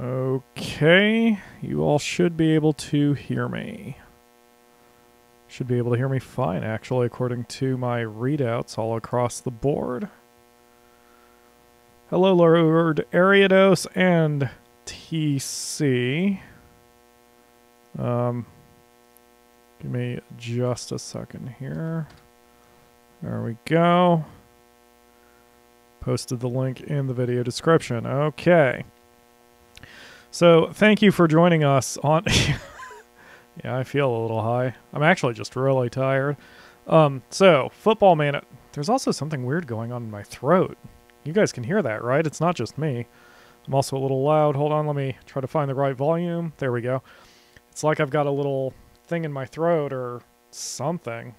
Okay, you all should be able to hear me. Should be able to hear me fine, actually, according to my readouts all across the board. Hello, Lord Ariados and TC. Give me just a second here. There we go. Posted the link in the video description. Okay. So, thank you for joining us on... Yeah, I feel a little high. I'm actually just really tired. So, Football Man... There's also something weird going on in my throat. You guys can hear that, right? It's not just me. I'm also a little loud. Hold on, let me try to find the right volume. There we go. It's like I've got a little thing in my throat or something.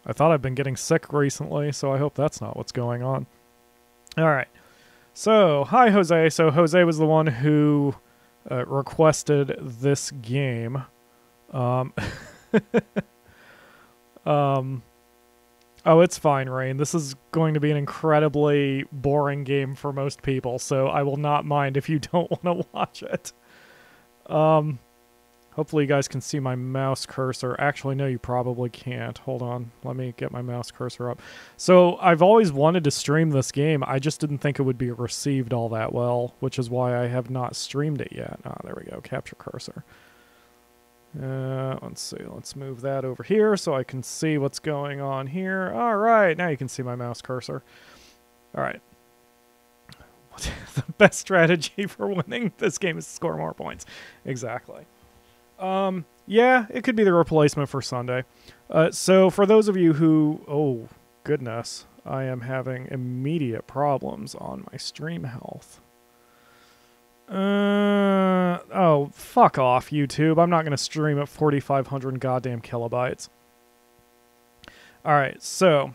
I thought I've been getting sick recently, so I hope that's not what's going on. All right. So, hi, Jose. So, Jose was the one who requested this game. Oh, it's fine, Rain. This is going to be an incredibly boring game for most people, so I will not mind if you don't want to watch it. Hopefully you guys can see my mouse cursor. Actually, no, you probably can't. Hold on. Let me get my mouse cursor up. So, I've always wanted to stream this game. I just didn't think it would be received all that well, which is why I have not streamed it yet. Ah, there we go. Capture cursor. Let's see. Let's move that over here so I can see what's going on here. All right. Now you can see my mouse cursor. All right. The best strategy for winning this game is to score more points. Exactly. Yeah, it could be the replacement for Sunday. So for those of you who... Oh, goodness. I am having immediate problems on my stream health. Oh, fuck off, YouTube. I'm not going to stream at 4,500 goddamn kilobytes. Alright, so...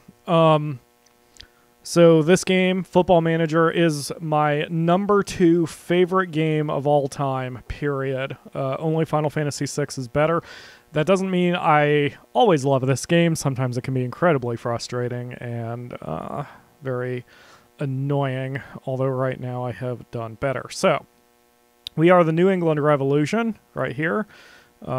So this game, Football Manager, is my #2 favorite game of all time, period. Only Final Fantasy VI is better. That doesn't mean I always love this game. Sometimes it can be incredibly frustrating and very annoying, although right now I have done better. So, we are the New England Revolution, right here.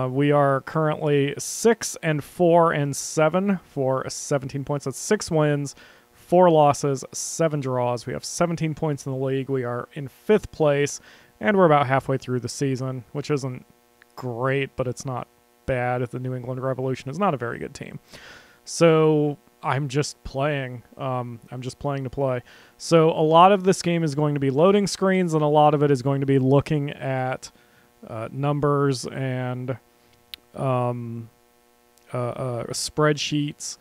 We are currently 6-4-7 for 17 points. That's 6 wins. 4 losses, 7 draws. We have 17 points in the league. We are in 5th place, and we're about halfway through the season, which isn't great, but it's not bad. The New England Revolution is not a very good team. So I'm just playing. I'm just playing to play. So a lot of this game is going to be loading screens, and a lot of it is going to be looking at numbers and spreadsheets.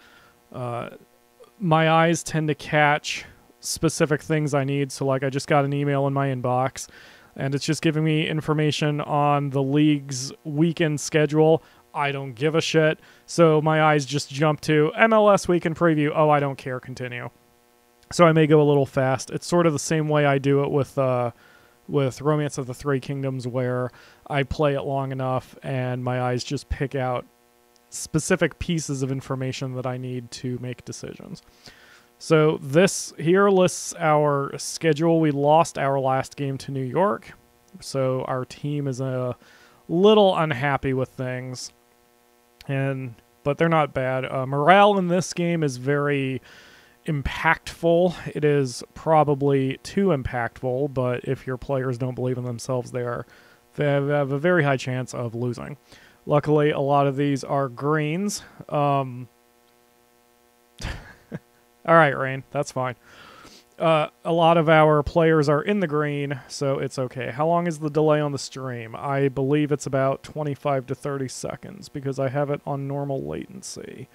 My eyes tend to catch specific things I need. So, like, I just got an email in my inbox, and it's just giving me information on the league's weekend schedule. I don't give a shit. So my eyes just jump to MLS weekend preview. Oh, I don't care. Continue. So I may go a little fast. It's sort of the same way I do it with Romance of the Three Kingdoms, where I play it long enough and my eyes just pick out specific pieces of information that I need to make decisions. So this here lists our schedule. We lost our last game to New York, so our team is a little unhappy with things, but they're not bad. Morale in this game is very impactful. It is probably too impactful, but if your players don't believe in themselves, they have a very high chance of losing. Luckily, a lot of these are greens. All right, Rain, that's fine. A lot of our players are in the green, so it's okay. How long is the delay on the stream? I believe it's about 25 to 30 seconds because I have it on normal latency.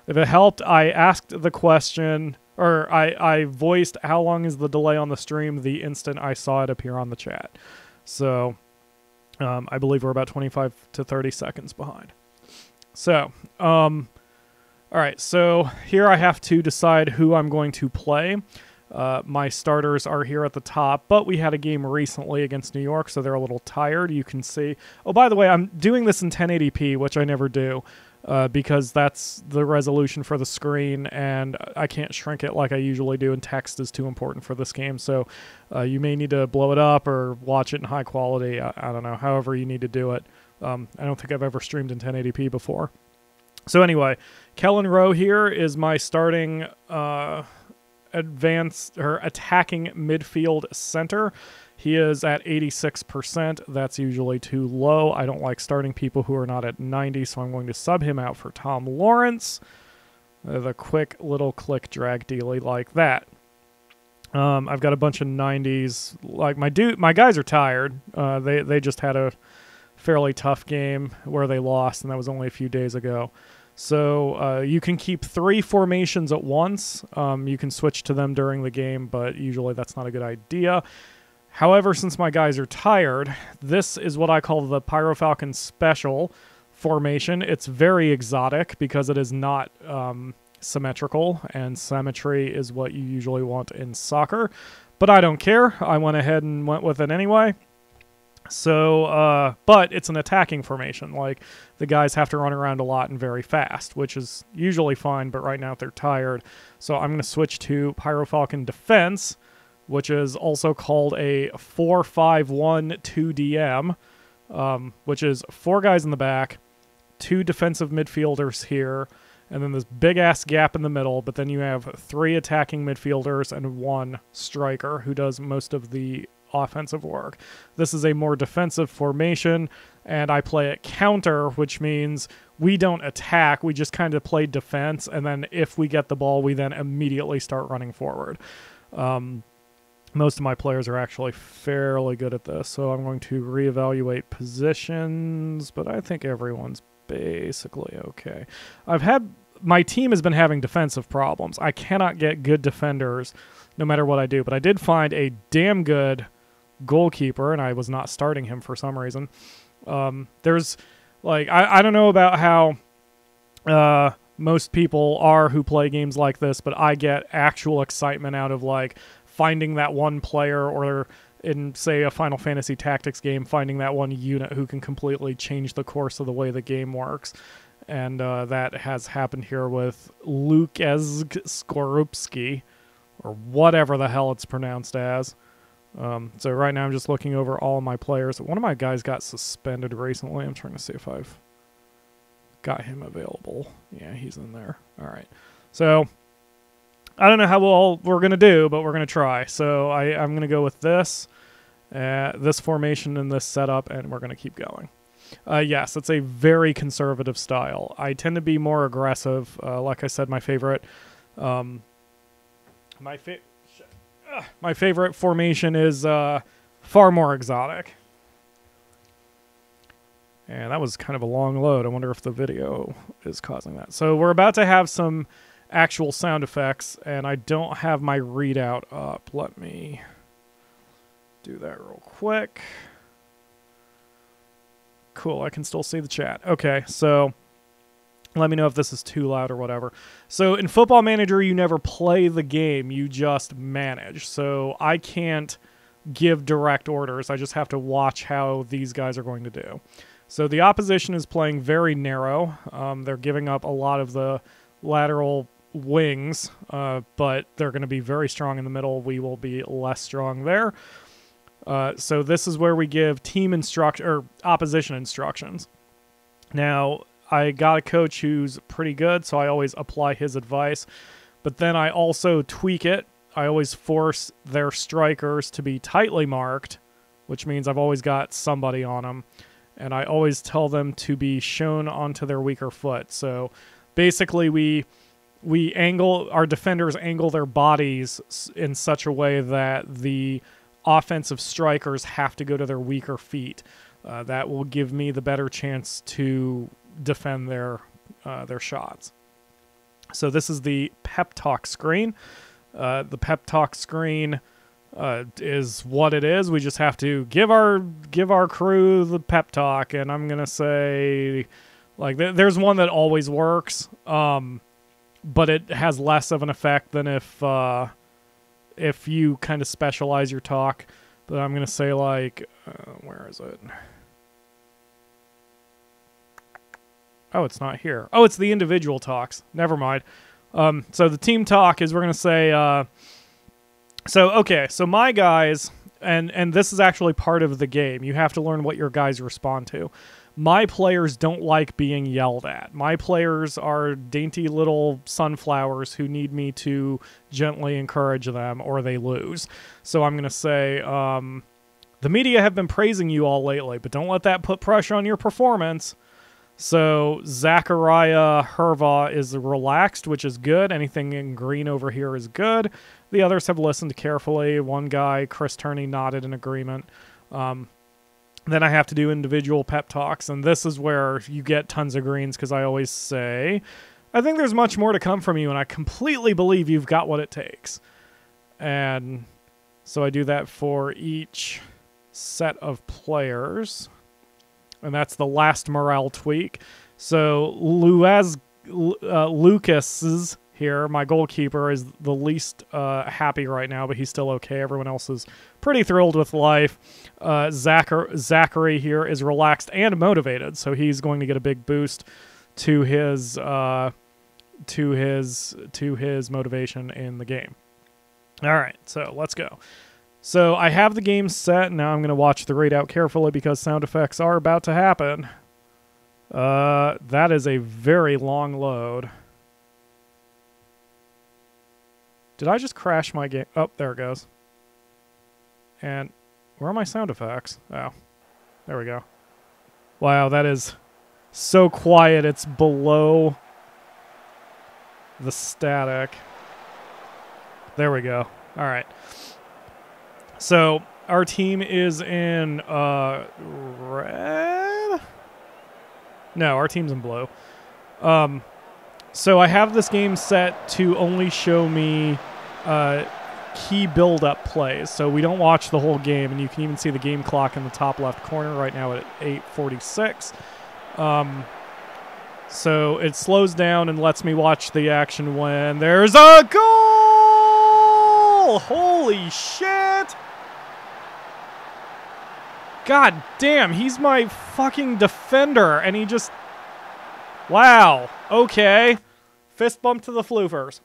If it helped, I asked the question, or I voiced how long is the delay on the stream the instant I saw it appear on the chat. So... I believe we're about 25 to 30 seconds behind. So, all right, so here I have to decide who I'm going to play. My starters are here at the top, but we had a game recently against New York, so they're a little tired. You can see... Oh, by the way, I'm doing this in 1080p, which I never do. because that's the resolution for the screen, and I can't shrink it like I usually do, and text is too important for this game. So you may need to blow it up or watch it in high quality. I don't know, however you need to do it. I don't think I've ever streamed in 1080p before. So anyway, Kellen Rowe here is my starting advanced or attacking midfield center. He is at 86%. That's usually too low. I don't like starting people who are not at 90, so I'm going to sub him out for Tom Lawrence. The quick little click drag dealy like that. I've got a bunch of 90s. Like my guys are tired. They just had a fairly tough game where they lost, and that was only a few days ago. So you can keep 3 formations at once. You can switch to them during the game, but usually that's not a good idea. However, since my guys are tired, this is what I call the PyroFalkon Special formation. It's very exotic because it is not symmetrical, and symmetry is what you usually want in soccer. But I don't care. I went ahead and went with it anyway. So, but it's an attacking formation. Like, the guys have to run around a lot and very fast, which is usually fine, but right now they're tired. So I'm going to switch to PyroFalkon Defense, which is also called a 4-5-1-2-DM, which is 4 guys in the back, 2 defensive midfielders here, and then this big-ass gap in the middle, but then you have 3 attacking midfielders and 1 striker who does most of the offensive work. This is a more defensive formation, and I play it counter, which means we don't attack, we just kind of play defense, and then if we get the ball, we then immediately start running forward. Most of my players are actually fairly good at this, so I'm going to reevaluate positions, but I think everyone's basically okay. My team has been having defensive problems. I cannot get good defenders no matter what I do, but I did find a damn good goalkeeper, and I was not starting him for some reason. There's, like, I don't know about how most people are who play games like this, but I get actual excitement out of, like, finding that one player, or in, say, a Final Fantasy Tactics game, finding that one unit who can completely change the course of the way the game works. And that has happened here with Lukas Skorupski, or whatever the hell it's pronounced as. So right now I'm just looking over all of my players. One of my guys got suspended recently. I'm trying to see if I've got him available. Yeah, he's in there. All right. So I don't know how well we're going to do, but we're going to try. So I'm going to go with this formation and this setup, and we're going to keep going. Yes, it's a very conservative style. I tend to be more aggressive. Like I said, my favorite formation is far more exotic. And that was kind of a long load. I wonder if the video is causing that. So we're about to have some actual sound effects, and I don't have my readout up. Let me do that real quick. Cool, I can still see the chat. Okay, so let me know if this is too loud or whatever. So in Football Manager, you never play the game, you just manage. So I can't give direct orders. I just have to watch how these guys are going to do. So the opposition is playing very narrow. They're giving up a lot of the lateral wings, but they're going to be very strong in the middle. We will be less strong there. So this is where we give team opposition instructions. Now, I got a coach who's pretty good, so I always apply his advice. But then I also tweak it. I always force their strikers to be tightly marked, which means I've always got somebody on them. And I always tell them to be shown onto their weaker foot. So basically our defenders angle their bodies in such a way that the offensive strikers have to go to their weaker feet. That will give me the better chance to defend their shots. So this is the pep talk screen. The pep talk screen is what it is. We just have to give our crew the pep talk, and I'm gonna say, like, there's one that always works, but it has less of an effect than if you kind of specialize your talk. But I'm gonna say, like, where is it? Oh, it's not here. Oh, it's the individual talks. Never mind. So the team talk is we're going to say, so my guys, and this is actually part of the game. You have to learn what your guys respond to. My players don't like being yelled at. My players are dainty little sunflowers who need me to gently encourage them or they lose. So I'm going to say, the media have been praising you all lately, but don't let that put pressure on your performance. So Zachariah Herva is relaxed, which is good. Anything in green over here is good. The others have listened carefully. One guy, Chris Turney, nodded in agreement. Then I have to do individual pep talks, and this is where you get tons of greens because I always say, I think there's much more to come from you, and I completely believe you've got what it takes. And so I do that for each set of players. And that's the last morale tweak. So Lucas's here, my goalkeeper, is the least happy right now, but he's still okay. Everyone else is pretty thrilled with life. Zachary here is relaxed and motivated, so he's going to get a big boost to his motivation in the game. All right, so let's go. So I have the game set. Now I'm going to watch the readout carefully because sound effects are about to happen. That is a very long load. Did I just crash my game? Oh, there it goes. And where are my sound effects? Oh, there we go. Wow, that is so quiet. It's below the static. There we go. All right. So our team is in red? No, our team's in blue. So I have this game set to only show me key build-up plays. So we don't watch the whole game, and you can even see the game clock in the top left corner right now at 8:46. So it slows down and lets me watch the action when there's a goal! Holy shit! God damn, he's my fucking defender, and he just... Wow, okay. Fist bump to the Floofers.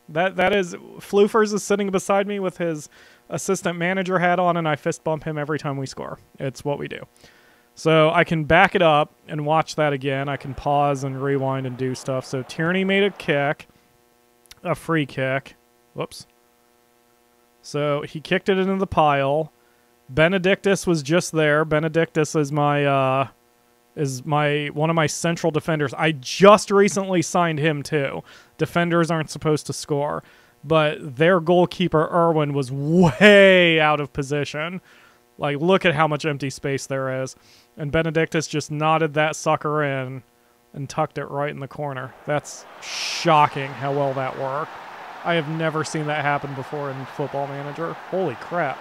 That is... Floofers is sitting beside me with his assistant manager hat on, and I fist bump him every time we score. It's what we do. So I can back it up and watch that again. I can pause and rewind and do stuff. So Tierney made a kick. A free kick. Whoops. So he kicked it into the pile. Benedictus was just there. Benedictus is my one of my central defenders. I just recently signed him too. Defenders aren't supposed to score, but their goalkeeper Irwin was way out of position. Like, look at how much empty space there is. And Benedictus just nodded that sucker in and tucked it right in the corner. That's shocking how well that worked. I have never seen that happen before in Football Manager. Holy crap.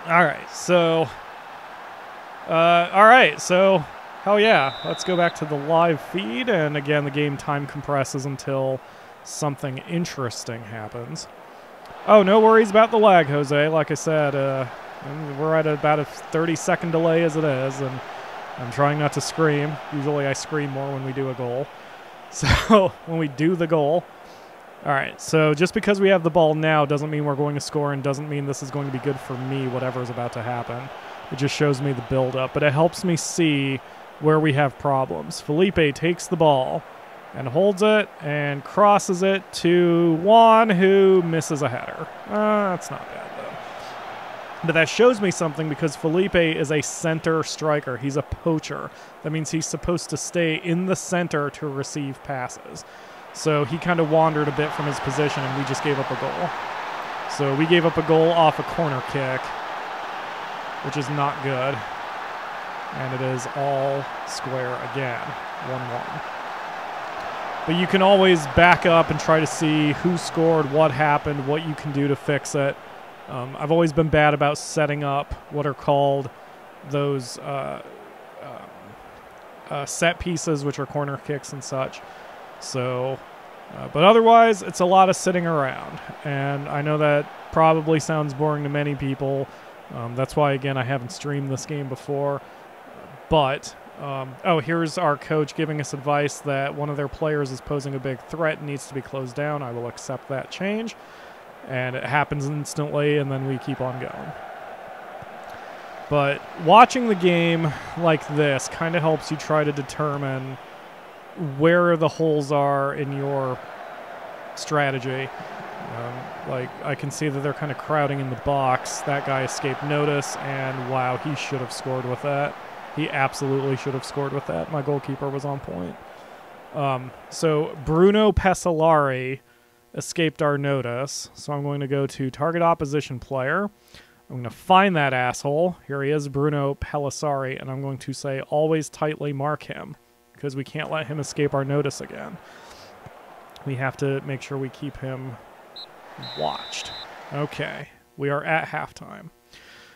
All right, so hell yeah, let's go back to the live feed, and again, the game time compresses until something interesting happens. Oh, no worries about the lag, Jose. Like I said, we're at about a 30-second delay as it is, and I'm trying not to scream. Usually I scream more when we do a goal. So, when we do the goal. All right, so just because we have the ball now doesn't mean we're going to score and doesn't mean this is going to be good for me, whatever is about to happen. It just shows me the build-up, but it helps me see where we have problems. Felipe takes the ball and holds it and crosses it to Juan, who misses a header. That's not bad, though. But that shows me something because Felipe is a center striker. He's a poacher. That means he's supposed to stay in the center to receive passes. So he kind of wandered a bit from his position, and we just gave up a goal. So we gave up a goal off a corner kick, which is not good. And it is all square again, 1-1. But you can always back up and try to see who scored, what happened, what you can do to fix it. I've always been bad about setting up what are called those set pieces, which are corner kicks and such. So, but otherwise, it's a lot of sitting around. And I know that probably sounds boring to many people. That's why, again, I haven't streamed this game before. But Oh, here's our coach giving us advice that one of their players is posing a big threat and needs to be closed down. I will accept that change. And it happens instantly, and then we keep on going. But watching the game like this kind of helps you try to determine where the holes are in your strategy. Like, I can see that they're kind of crowding in the box. That guy escaped notice, and wow, he should have scored with that. He absolutely should have scored with that. My goalkeeper was on point. So Bruno Pessolari escaped our notice. So I'm going to go to target opposition player. I'm going to find that asshole. Here he is, Bruno Pessolari, and I'm going to say always tightly mark him because we can't let him escape our notice again. We have to make sure we keep him watched. Okay, we are at halftime.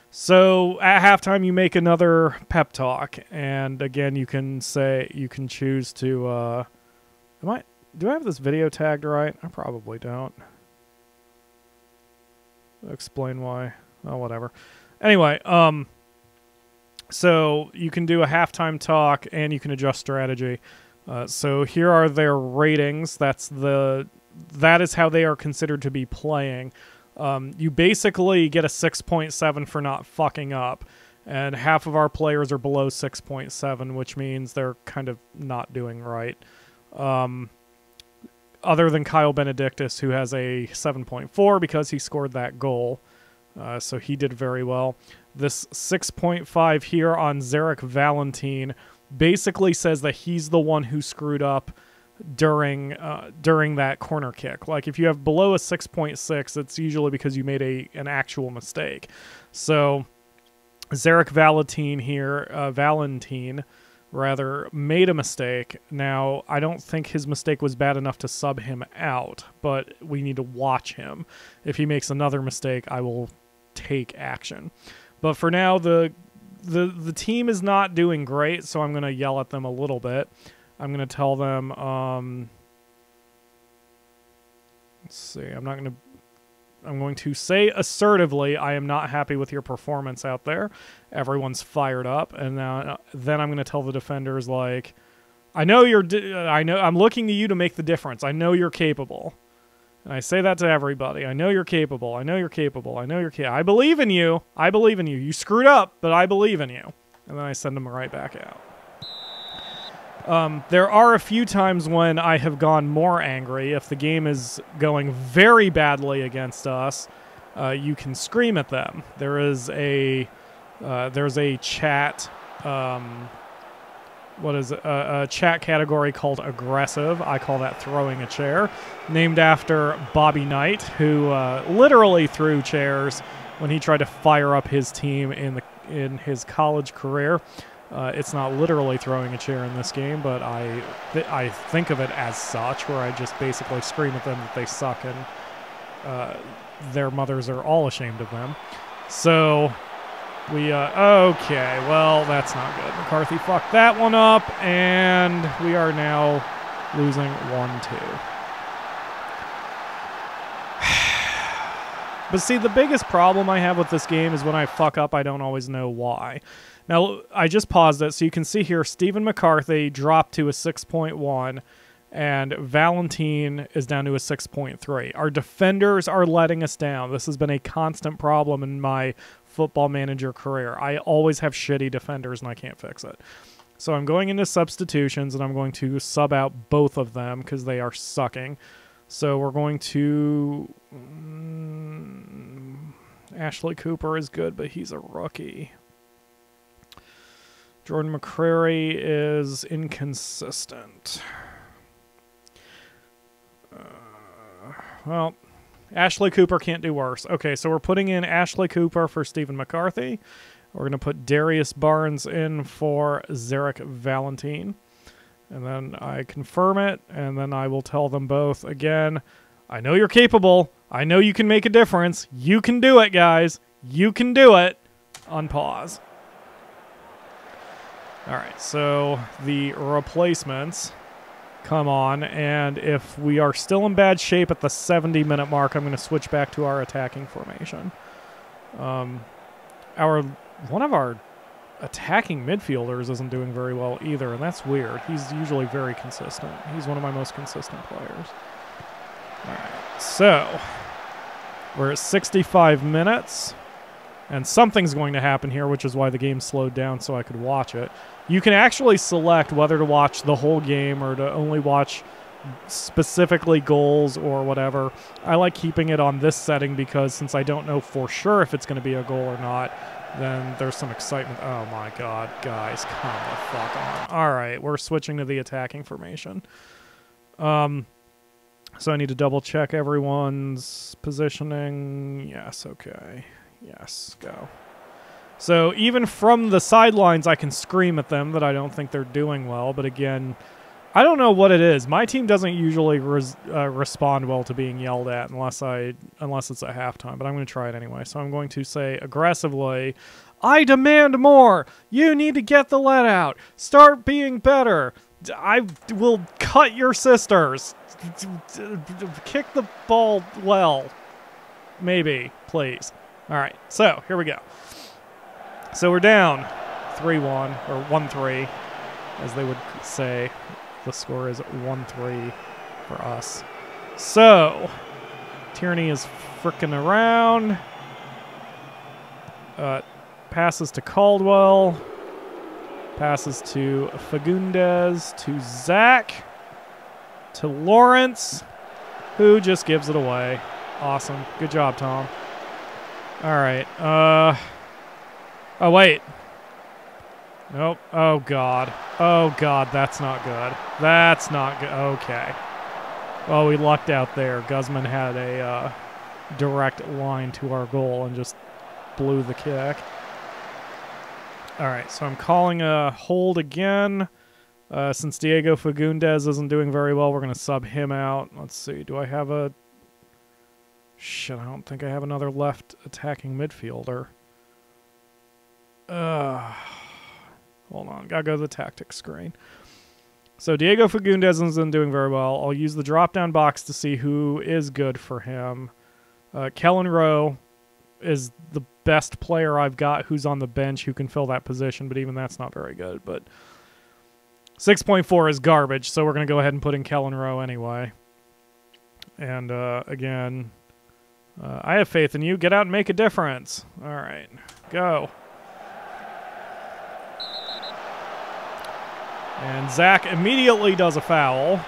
So at halftime, you make another pep talk, and again, you can choose to. Do I have this video tagged right? I probably don't. I'll explain why. Oh, whatever. Anyway, so you can do a halftime talk, and you can adjust strategy. So here are their ratings. That is how they are considered to be playing. You basically get a 6.7 for not fucking up, and half of our players are below 6.7, which means they're kind of not doing right. Other than Kyle Benedictus, who has a 7.4 because he scored that goal. So he did very well. This 6.5 here on Zarek Valentin basically says that he's the one who screwed up during that corner kick. Like, if you have below a 6.6, it's usually because you made an actual mistake. So Zarek Valentin here, made a mistake. Now, I don't think his mistake was bad enough to sub him out, but we need to watch him. If he makes another mistake, I will take action. But for now, the team is not doing great, so I'm going to yell at them a little bit. I'm going to tell them, let's see, I'm going to say assertively, I am not happy with your performance out there. Everyone's fired up, and then I'm going to tell the defenders, like, I'm looking to you to make the difference. I know you're capable. And I say that to everybody. I know you're capable. I know you're capable. I know you're capable. I believe in you. I believe in you. You screwed up, but I believe in you. And then I send them right back out. There are a few times when I have gone more angry. If the game is going very badly against us, you can scream at them. There's a chat, a chat category called aggressive. I call that throwing a chair, named after Bobby Knight, who literally threw chairs when he tried to fire up his team in his college career. It's not literally throwing a chair in this game, but I think of it as such, where I just basically scream at them that they suck and their mothers are all ashamed of them. So okay, well, that's not good. McCarthy fucked that one up, and we are now losing 1-2. But see, the biggest problem I have with this game is when I fuck up, I don't always know why. Now, I just paused it, so you can see here, Stephen McCarthy dropped to a 6.1, and Valentin is down to a 6.3. Our defenders are letting us down. This has been a constant problem in my Football Manager career. I always have shitty defenders, and I can't fix it. So I'm going into substitutions, and I'm going to sub out both of them because they are sucking. So we're going to... Ashley Cooper is good, but he's a rookie. Jordan McCrary is inconsistent. Well, Ashley Cooper can't do worse. Okay, so we're putting in Ashley Cooper for Stephen McCarthy. We're going to put Darius Barnes in for Zarek Valentin. And then I confirm it, and then I will tell them both again, I know you're capable. I know you can make a difference. You can do it, guys. You can do it. Unpause. All right, so the replacements come on, and if we are still in bad shape at the 70-minute mark, I'm going to switch back to our attacking formation. One of our attacking midfielders isn't doing very well either, and that's weird. He's usually very consistent. He's one of my most consistent players. All right, so we're at 65 minutes, and something's going to happen here, which is why the game slowed down so I could watch it. You can actually select whether to watch the whole game or to only watch specifically goals or whatever. I like keeping it on this setting because since I don't know for sure if it's going to be a goal or not, then there's some excitement. Oh my god, guys, come the fuck on. All right, we're switching to the attacking formation. So I need to double check everyone's positioning. Yes, okay. Yes, go. So even from the sidelines, I can scream at them that I don't think they're doing well, but again, I don't know what it is. My team doesn't usually respond well to being yelled at unless it's at halftime, but I'm going to try it anyway. So I'm going to say aggressively, I demand more. You need to get the lead out. Start being better. I will cut your sisters. Kick the ball well. Maybe, please. All right, so here we go. So we're down 3-1, or 1-3, as they would say. The score is 1-3 for us. So, Tierney is frickin' around. Passes to Caldwell. Passes to Fagundes. To Zach. To Lawrence, who just gives it away. Awesome. Good job, Tom. All right. Oh, wait. Nope. Oh, God. Oh, God. That's not good. That's not good. Okay. Well, we lucked out there. Guzman had a direct line to our goal and just blew the kick. All right, so I'm calling a hold again. Since Diego Fagundes isn't doing very well, we're going to sub him out. Let's see. Do I have a... Shit, I don't think I have another left attacking midfielder. Hold on, gotta go to the tactics screen. So Diego Fagundes isn't doing very well. I'll use the drop-down box to see who is good for him. Kellen Rowe is the best player I've got who's on the bench who can fill that position, but even that's not very good. But 6.4 is garbage, so we're going to go ahead and put in Kellen Rowe anyway. And again, I have faith in you. Get out and make a difference. All right, go. And Zach immediately does a foul.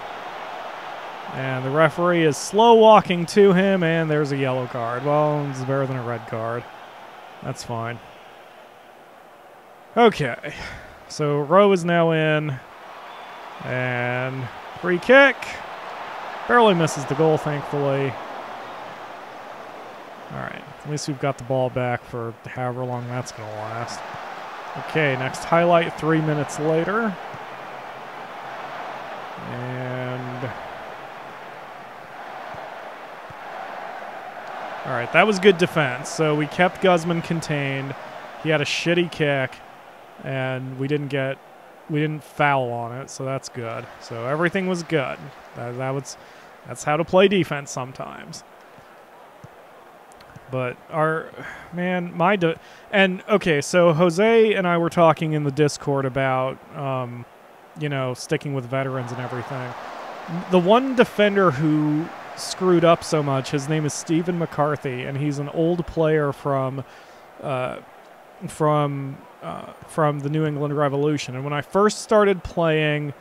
And the referee is slow walking to him, and there's a yellow card. Well, it's better than a red card. That's fine. Okay. So Rowe is now in. And free kick. Barely misses the goal, thankfully. All right. At least we've got the ball back for however long that's going to last. Okay, next highlight 3 minutes later. And... all right, that was good defense. So we kept Guzman contained. He had a shitty kick, and we didn't foul on it, so that's good. So everything was good. That's how to play defense sometimes. But okay, so Jose and I were talking in the Discord about sticking with veterans and everything. The one defender who screwed up so much, his name is Stephen McCarthy, and he's an old player from the New England Revolution. And when I first started playing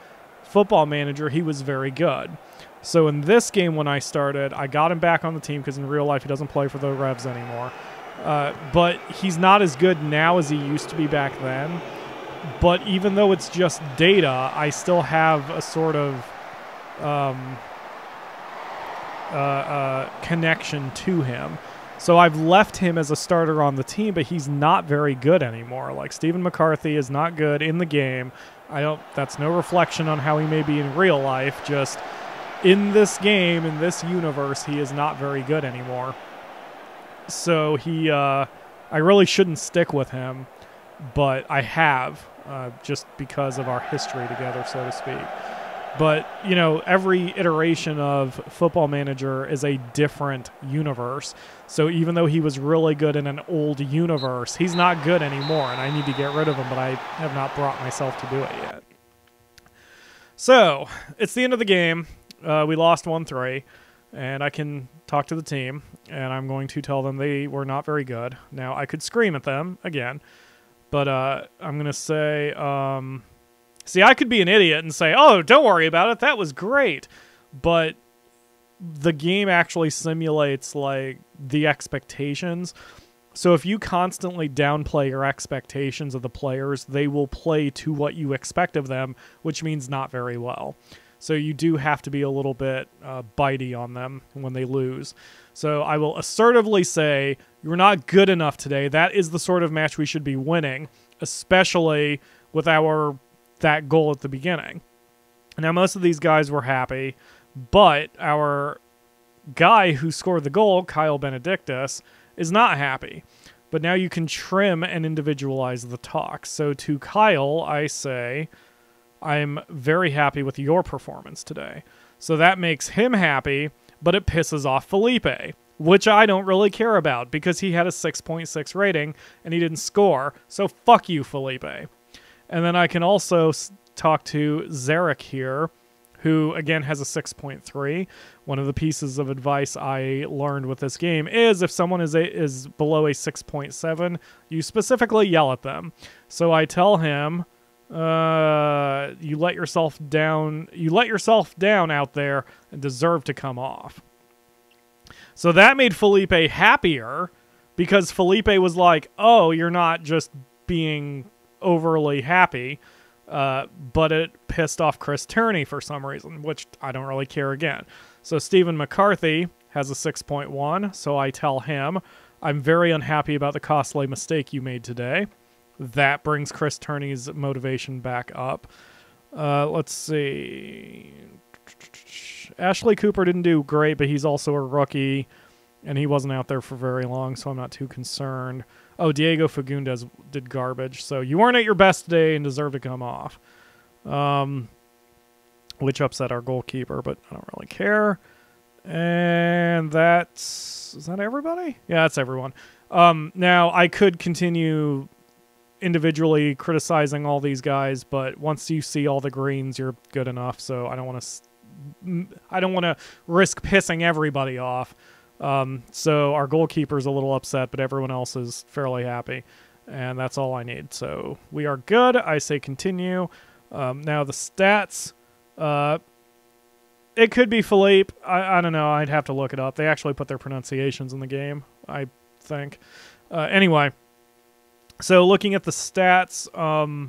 Football Manager, he was very good. So in this game when I started, I got him back on the team because in real life he doesn't play for the Revs anymore. But he's not as good now as he used to be back then. But even though it's just data, I still have a sort of connection to him. So I've left him as a starter on the team, but he's not very good anymore. Like, Stephen McCarthy is not good in the game. That's no reflection on how he may be in real life, just in this game, in this universe, he is not very good anymore. So I really shouldn't stick with him, but I have, just because of our history together, so to speak. But, you know, every iteration of Football Manager is a different universe. So even though he was really good in an old universe, he's not good anymore, and I need to get rid of him, but I have not brought myself to do it yet. So, it's the end of the game. We lost 1-3, and I can talk to the team, and I'm going to tell them they were not very good. Now, I could scream at them again, but I'm going to say... See, I could be an idiot and say, oh, don't worry about it, that was great. But the game actually simulates, like, the expectations. So if you constantly downplay your expectations of the players, they will play to what you expect of them, which means not very well. So you do have to be a little bit bitey on them when they lose. So I will assertively say, you're not good enough today. That is the sort of match we should be winning, especially with that goal at the beginning. Now, most of these guys were happy, but our guy who scored the goal, Kyle Benedictus, is not happy. But now you can trim and individualize the talk. So to Kyle, I say, I'm very happy with your performance today. So that makes him happy, but it pisses off Felipe, which I don't really care about because he had a 6.6 rating and he didn't score. So fuck you, Felipe. And then I can also talk to Zarek here, who, again, has a 6.3. One of the pieces of advice I learned with this game is if someone is below a 6.7, you specifically yell at them. So I tell him, you let yourself down out there and deserve to come off. So that made Felipe happier because Felipe was like, oh, you're not just being overly happy, but it pissed off Chris Turney for some reason, which I don't really care again. So Stephen McCarthy has a 6.1, so I tell him, I'm very unhappy about the costly mistake you made today. That brings Chris Turney's motivation back up. Let's see. Ashley Cooper didn't do great, but he's also a rookie, and he wasn't out there for very long, so I'm not too concerned. Oh, Diego Fagundes did garbage. So you weren't at your best today and deserve to come off. Which upset our goalkeeper, but I don't really care. And is that everybody? Yeah, that's everyone. Now, I could continue individually criticizing all these guys, but once you see all the greens, you're good enough. So I don't want to risk pissing everybody off. So our goalkeeper's a little upset, but everyone else is fairly happy. And that's all I need. So we are good. I say continue. Now the stats. It could be Philippe. I don't know. I'd have to look it up. They actually put their pronunciations in the game, I think. Anyway. So looking at the stats,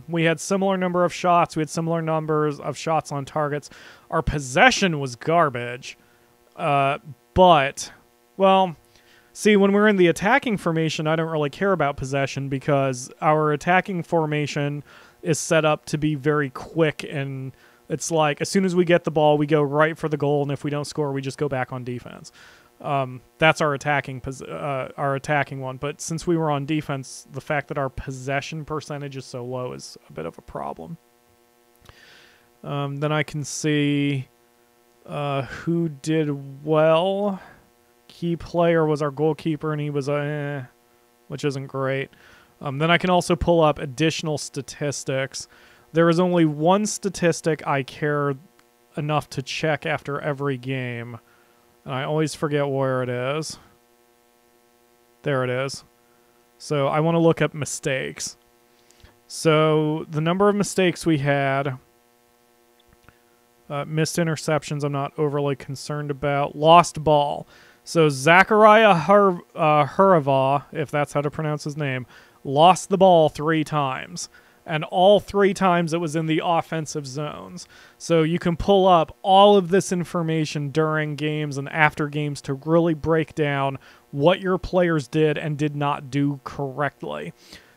we had similar number of shots. We had similar numbers of shots on targets. Our possession was garbage. But... well, see, when we're in the attacking formation, I don't really care about possession because our attacking formation is set up to be very quick, and it's like as soon as we get the ball, we go right for the goal, and if we don't score, we just go back on defense. That's our attacking one. But since we were on defense, the fact that our possession percentage is so low is a bit of a problem. Then I can see who did well. Key player was our goalkeeper, and he was which isn't great. Then I can also pull up additional statistics. There is only one statistic I care enough to check after every game, and I always forget where it is. There it is. So I want to look up mistakes. So the number of mistakes we had, missed interceptions I'm not overly concerned about. Lost ball. So Zachariah Hurava, if that's how to pronounce his name, lost the ball 3 times. And all 3 times it was in the offensive zones. So you can pull up all of this information during games and after games to really break down what your players did and did not do correctly.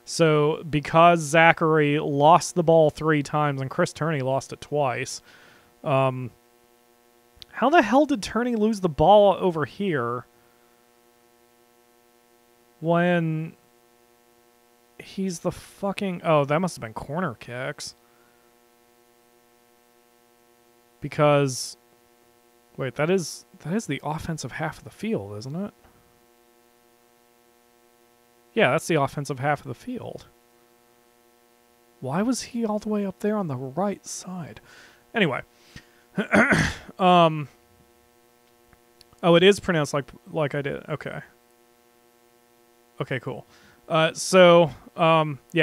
So because Zachary lost the ball 3 times and Chris Turney lost it twice, how the hell did Turney lose the ball over here when he's the fucking... oh, that must have been corner kicks. because wait, that is the offensive half of the field, isn't it? Yeah, that's the offensive half of the field. Why was he all the way up there on the right side? Anyway. Oh, it is pronounced like I did. Okay. Okay, cool. Yeah,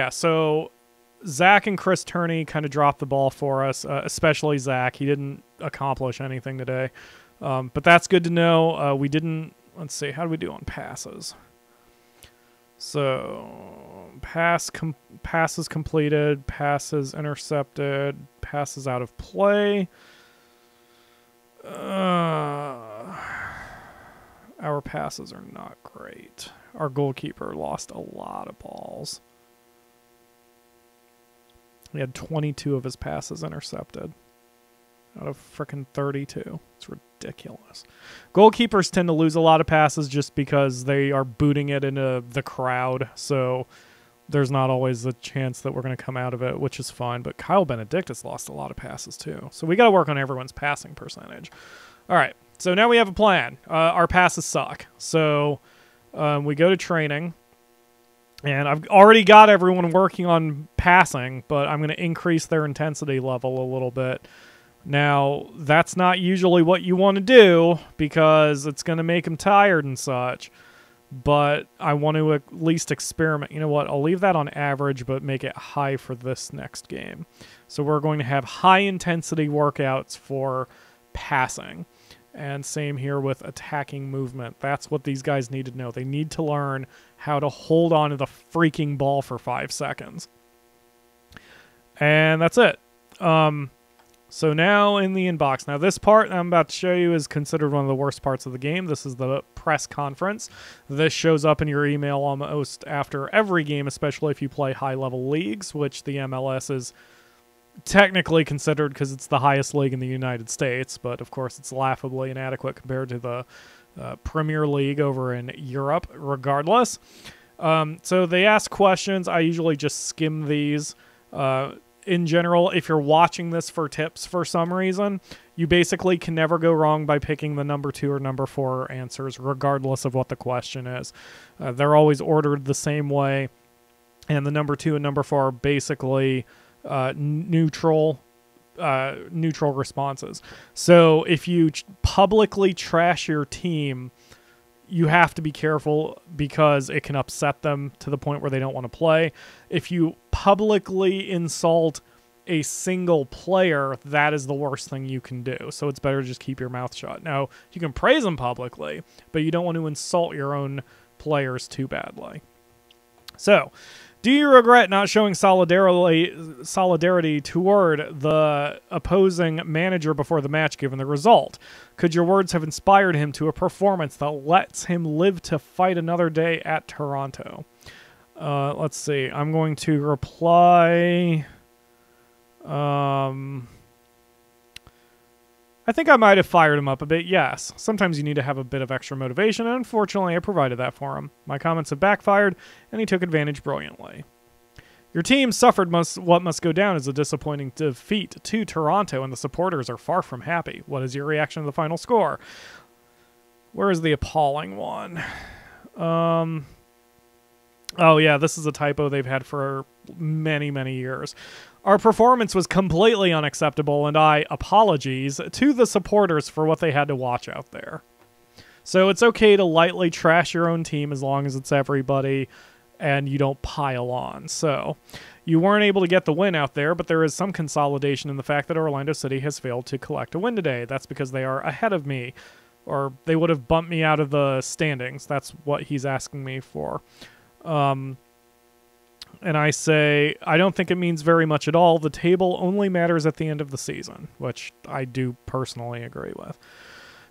so Zach and Chris Turney kind of dropped the ball for us, especially Zach. He didn't accomplish anything today. But that's good to know. We didn't... Let's see, how do we do on passes? So, passes completed, passes intercepted, passes out of play. Our passes are not great. Our goalkeeper lost a lot of balls. He had 22 of his passes intercepted out of frickin' 32. It's ridiculous. Goalkeepers tend to lose a lot of passes just because they are booting it into the crowd, so there's not always a chance that we're going to come out of it, which is fine. But Kyle Benedictus lost a lot of passes too, so we got to work on everyone's passing percentage. All right, so now we have a plan. Our passes suck, so we go to training. And I've already got everyone working on passing, but I'm going to increase their intensity level a little bit. Now, that's not usually what you want to do because it's going to make them tired and such. But I want to at least experiment. You know what? I'll leave that on average, but make it high for this next game. So we're going to have high-intensity workouts for passing. And same here with attacking movement. That's what these guys need to know. They need to learn how to hold on to the freaking ball for 5 seconds. And that's it. So now in the inbox. Now this part I'm about to show you is considered one of the worst parts of the game. This is the press conference. This shows up in your email almost after every game, especially if you play high-level leagues, which the MLS is technically considered because it's the highest league in the United States, but of course it's laughably inadequate compared to the Premier League over in Europe, regardless. So they ask questions. I usually just skim these. In general, if you're watching this for tips for some reason, you basically can never go wrong by picking the number 2 or number 4 answers, regardless of what the question is. They're always ordered the same way, and the number 2 and number 4 are basically neutral responses. So if you publicly trash your team, you have to be careful because it can upset them to the point where they don't want to play. If you publicly insult a single player, that is the worst thing you can do. So it's better to just keep your mouth shut. Now, you can praise them publicly, but you don't want to insult your own players too badly. So, do you regret not showing solidarity toward the opposing manager before the match given the result? Could your words have inspired him to a performance that lets him live to fight another day at Toronto? Let's see. I'm going to reply... I think I might have fired him up a bit, yes. Sometimes you need to have a bit of extra motivation, and unfortunately I provided that for him. My comments have backfired, and he took advantage brilliantly. Your team suffered what must go down as a disappointing defeat to Toronto, and the supporters are far from happy. What is your reaction to the final score? Where is the appalling one? Oh yeah, this is a typo they've had for many, many years. Our performance was completely unacceptable, and apologies to the supporters for what they had to watch out there. So it's okay to lightly trash your own team as long as it's everybody and you don't pile on. So you weren't able to get the win out there, but there is some consolidation in the fact that Orlando City has failed to collect a win today. That's because they are ahead of me, or they would have bumped me out of the standings. That's what he's asking me for. And I say, I don't think it means very much at all. The table only matters at the end of the season, which I do personally agree with.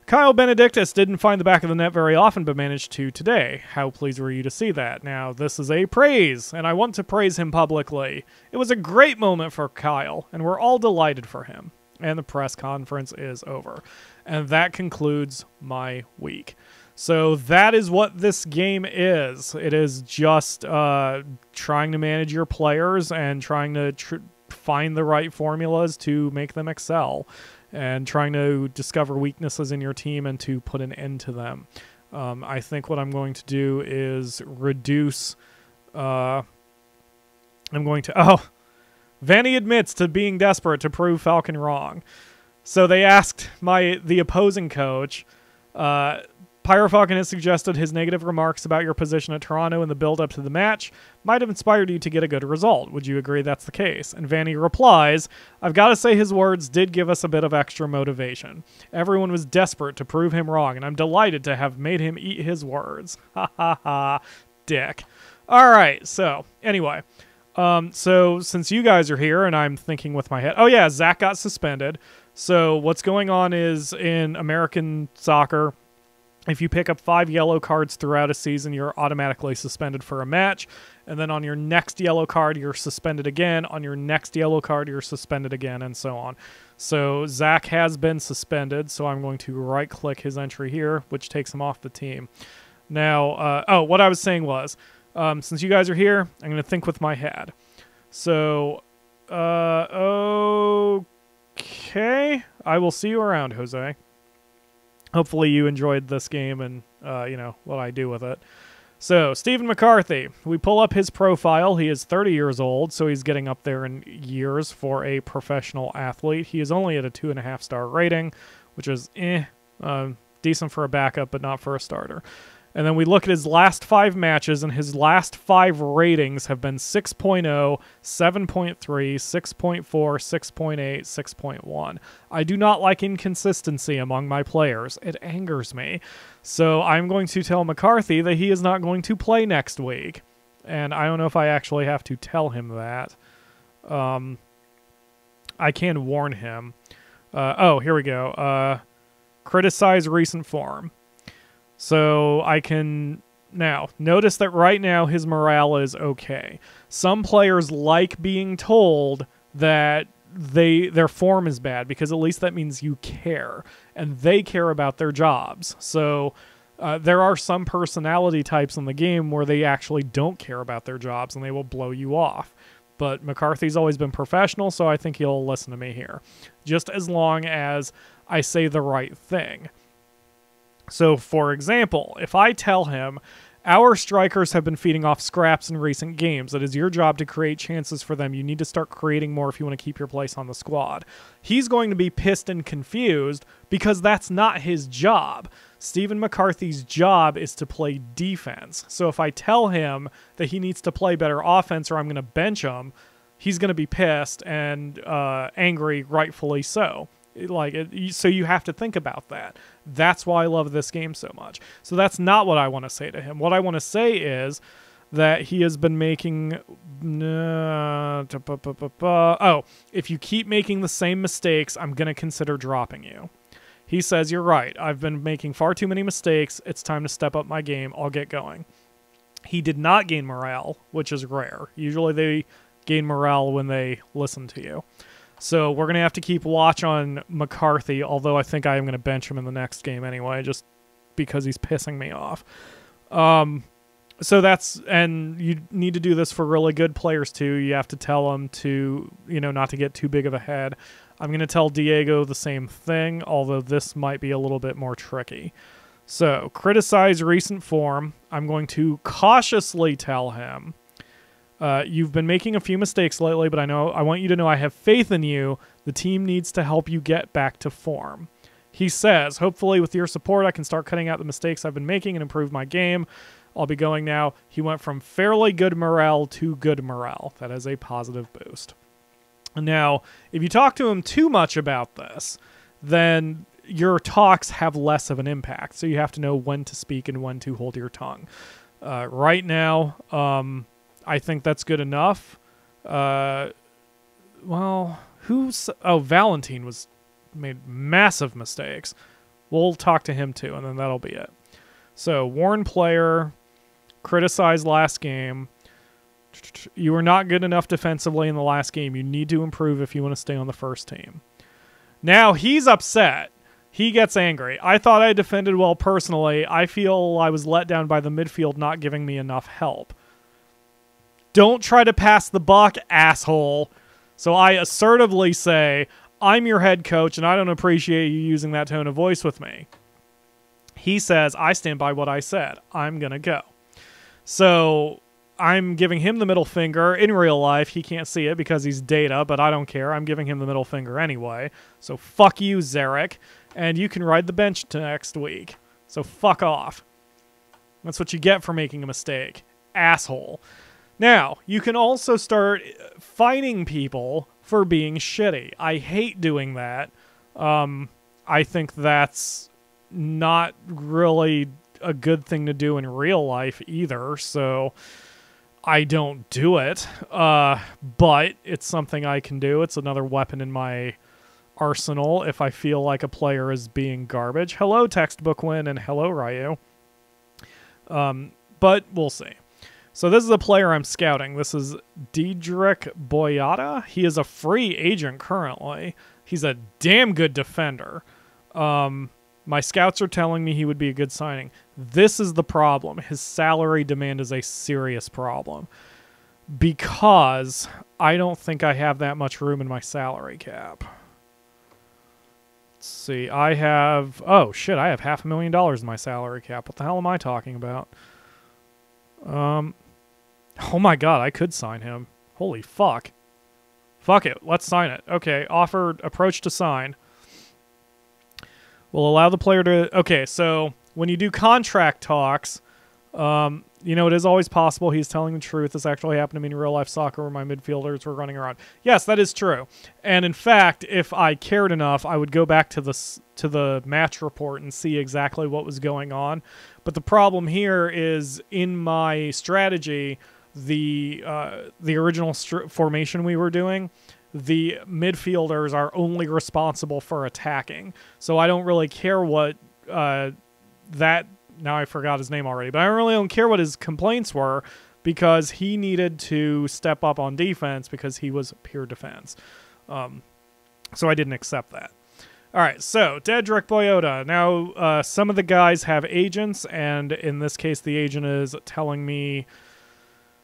Kyle Benedictus didn't find the back of the net very often, but managed to today. How pleased were you to see that? Now, this is a praise, and I want to praise him publicly. It was a great moment for Kyle, and we're all delighted for him. And the press conference is over. And that concludes my week. So that is what this game is. It is just trying to manage your players and trying to find the right formulas to make them excel. and trying to discover weaknesses in your team and to put an end to them. I think what I'm going to do is reduce... I'm going to... Oh! Vanny admits to being desperate to prove Falkon wrong. So they asked the opposing coach... PyroFalkon has suggested his negative remarks about your position at Toronto in the build-up to the match might have inspired you to get a good result. Would you agree that's the case? And Vanny replies, I've got to say his words did give us a bit of extra motivation. Everyone was desperate to prove him wrong, and I'm delighted to have made him eat his words. Ha ha ha, dick. Alright, so, anyway. So, since you guys are here, and I'm thinking with my head... Oh yeah, Zach got suspended. So, what's going on is, in American soccer... If you pick up 5 yellow cards throughout a season, you're automatically suspended for a match. And then on your next yellow card, you're suspended again. On your next yellow card, you're suspended again, and so on. So Zach has been suspended, so I'm going to right-click his entry here, which takes him off the team. Now, what I was saying was, since you guys are here, I'm going to think with my head. So, okay. I will see you around, Jose. Hopefully you enjoyed this game and, you know, what I do with it. So, Stephen McCarthy. We pull up his profile. He is 30 years old, so he's getting up there in years for a professional athlete. He is only at a 2.5-star rating, which is, decent for a backup, but not for a starter. And then we look at his last 5 matches, and his last 5 ratings have been 6.0, 7.3, 6.4, 6.8, 6.1. I do not like inconsistency among my players. It angers me. So I'm going to tell McCarthy that he is not going to play next week. And I don't know if I actually have to tell him that. I can warn him. Oh, here we go. Criticize recent form. So I can now notice that right now his morale is okay. Some players like being told that their form is bad because at least that means you care and they care about their jobs. So there are some personality types in the game where they actually don't care about their jobs and they will blow you off. But McCarthy's always been professional, so I think he'll listen to me here. Just as long as I say the right thing. So, for example, if I tell him, our strikers have been feeding off scraps in recent games. It is your job to create chances for them. You need to start creating more if you want to keep your place on the squad. He's going to be pissed and confused because that's not his job. Stephen McCarthy's job is to play defense. So if I tell him that he needs to play better offense or I'm going to bench him, he's going to be pissed and angry, rightfully so. So you have to think about that. That's why I love this game so much. So that's not what I want to say to him. What I want to say is that he has been making... if you keep making the same mistakes, I'm going to consider dropping you. He says, you're right. I've been making far too many mistakes. It's time to step up my game. I'll get going. He did not gain morale, which is rare. Usually they gain morale when they listen to you. So we're going to have to keep watch on McCarthy, although I think I am going to bench him in the next game anyway, just because he's pissing me off. So that's, and you need to do this for really good players too. You have to tell them to, you know, not to get too big of a head. I'm going to tell Diego the same thing, although this might be a little bit more tricky. So, criticize recent form. I'm going to cautiously tell him, you've been making a few mistakes lately, but I want you to know I have faith in you. The team needs to help you get back to form. He says, hopefully with your support, I can start cutting out the mistakes I've been making and improve my game. I'll be going now. He went from fairly good morale to good morale. That is a positive boost. Now, if you talk to him too much about this, then your talks have less of an impact. So you have to know when to speak and when to hold your tongue. Right now, I think that's good enough. Well, Valentine made massive mistakes. We'll talk to him too, and then that'll be it. So, warn player, criticize last game. You were not good enough defensively in the last game. You need to improve if you want to stay on the first team. Now, he's upset. He gets angry. I thought I defended well personally. I feel I was let down by the midfield not giving me enough help. Don't try to pass the buck, asshole. So I assertively say, I'm your head coach, and I don't appreciate you using that tone of voice with me. He says, I stand by what I said. I'm going to go. So I'm giving him the middle finger. In real life, he can't see it because he's data, but I don't care. I'm giving him the middle finger anyway. So fuck you, Zarek. And you can ride the bench next week. So fuck off. That's what you get for making a mistake. Asshole. Now, you can also start fighting people for being shitty. I hate doing that. I think that's not really a good thing to do in real life either, so I don't do it. But it's something I can do. It's another weapon in my arsenal if I feel like a player is being garbage. Hello, Textbook Win, and hello, Ryu. But we'll see. So this is a player I'm scouting. This is Diedrich Boyata. He is a free agent currently. He's a damn good defender. My scouts are telling me he would be a good signing. This is the problem. His salary demand is a serious problem. Because I don't think I have that much room in my salary cap. Let's see. I have... Oh, shit. I have $500,000 in my salary cap. What the hell am I talking about? Oh my god, I could sign him. Holy fuck. Fuck it. Let's sign it. Okay. Offered approach to sign. Will allow the player to... Okay, so when you do contract talks, you know, it is always possible he's telling the truth. This actually happened to me in real-life soccer where my midfielders were running around. Yes, that is true. And in fact, if I cared enough, I would go back to the match report and see exactly what was going on. But the problem here is in my strategy, the original formation we were doing, the midfielders are only responsible for attacking. So I don't really care what that... Now I forgot his name already, but I really don't care what his complaints were because he needed to step up on defense because he was pure defense. So I didn't accept that. All right, so Diedrich Boyata. Now, some of the guys have agents, and in this case, the agent is telling me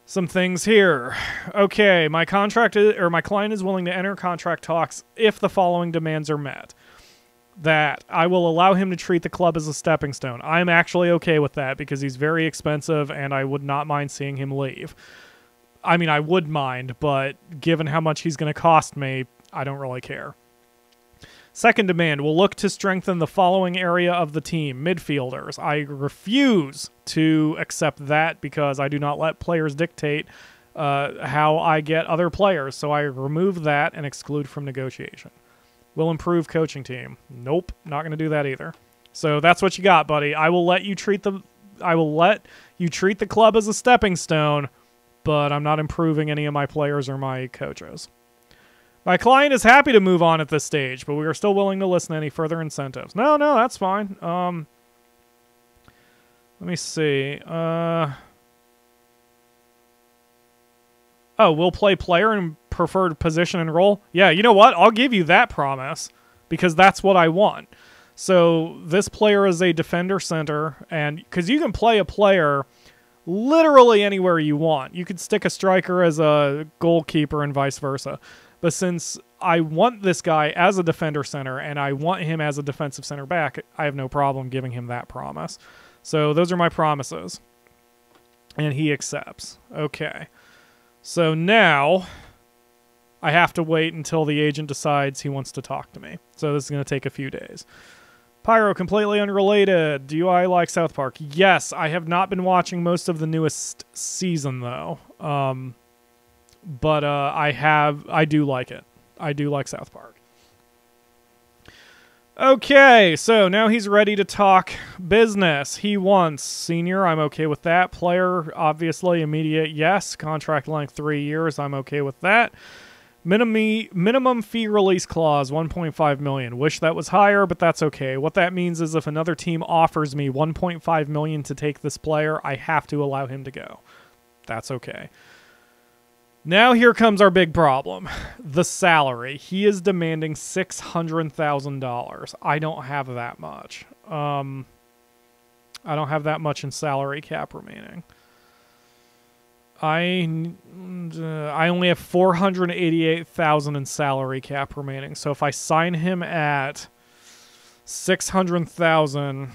some things here. Okay, my client is willing to enter contract talks if the following demands are met. That I will allow him to treat the club as a stepping stone. I'm actually okay with that because he's very expensive and I would not mind seeing him leave. I mean, I would mind, but given how much he's going to cost me, I don't really care. Second demand, we'll look to strengthen the following area of the team. Midfielders. I refuse to accept that because I do not let players dictate how I get other players. So I remove that and exclude from negotiation. Will improve coaching team. Nope, not going to do that either. So that's what you got, buddy. I will let you treat the club as a stepping stone, but I'm not improving any of my players or my coaches. My client is happy to move on at this stage, but we are still willing to listen to any further incentives. No, that's fine. Let me see. Oh, we'll play player in preferred position and role? Yeah, you know what? I'll give you that promise because that's what I want. So this player is a defender center, and because you can play a player literally anywhere you want. You could stick a striker as a goalkeeper and vice versa. But since I want this guy as a defender center and I want him as a defensive center back, I have no problem giving him that promise. So those are my promises. And he accepts. Okay. So now I have to wait until the agent decides he wants to talk to me. So this is going to take a few days. Pyro, completely unrelated. Do I like South Park? Yes, I have not been watching most of the newest season though. But I do like it. I do like South Park. Okay, so now he's ready to talk business. He wants senior. I'm okay with that. Player, obviously, immediate, yes. Contract length 3 years. I'm okay with that. Minimum fee release clause, 1.5 million. Wish that was higher, but that's okay. What that means is if another team offers me 1.5 million to take this player, I have to allow him to go. That's okay. Now here comes our big problem. The salary. He is demanding $600,000. I don't have that much. I don't have that much in salary cap remaining. I only have 488,000 in salary cap remaining. So if I sign him at 600,000,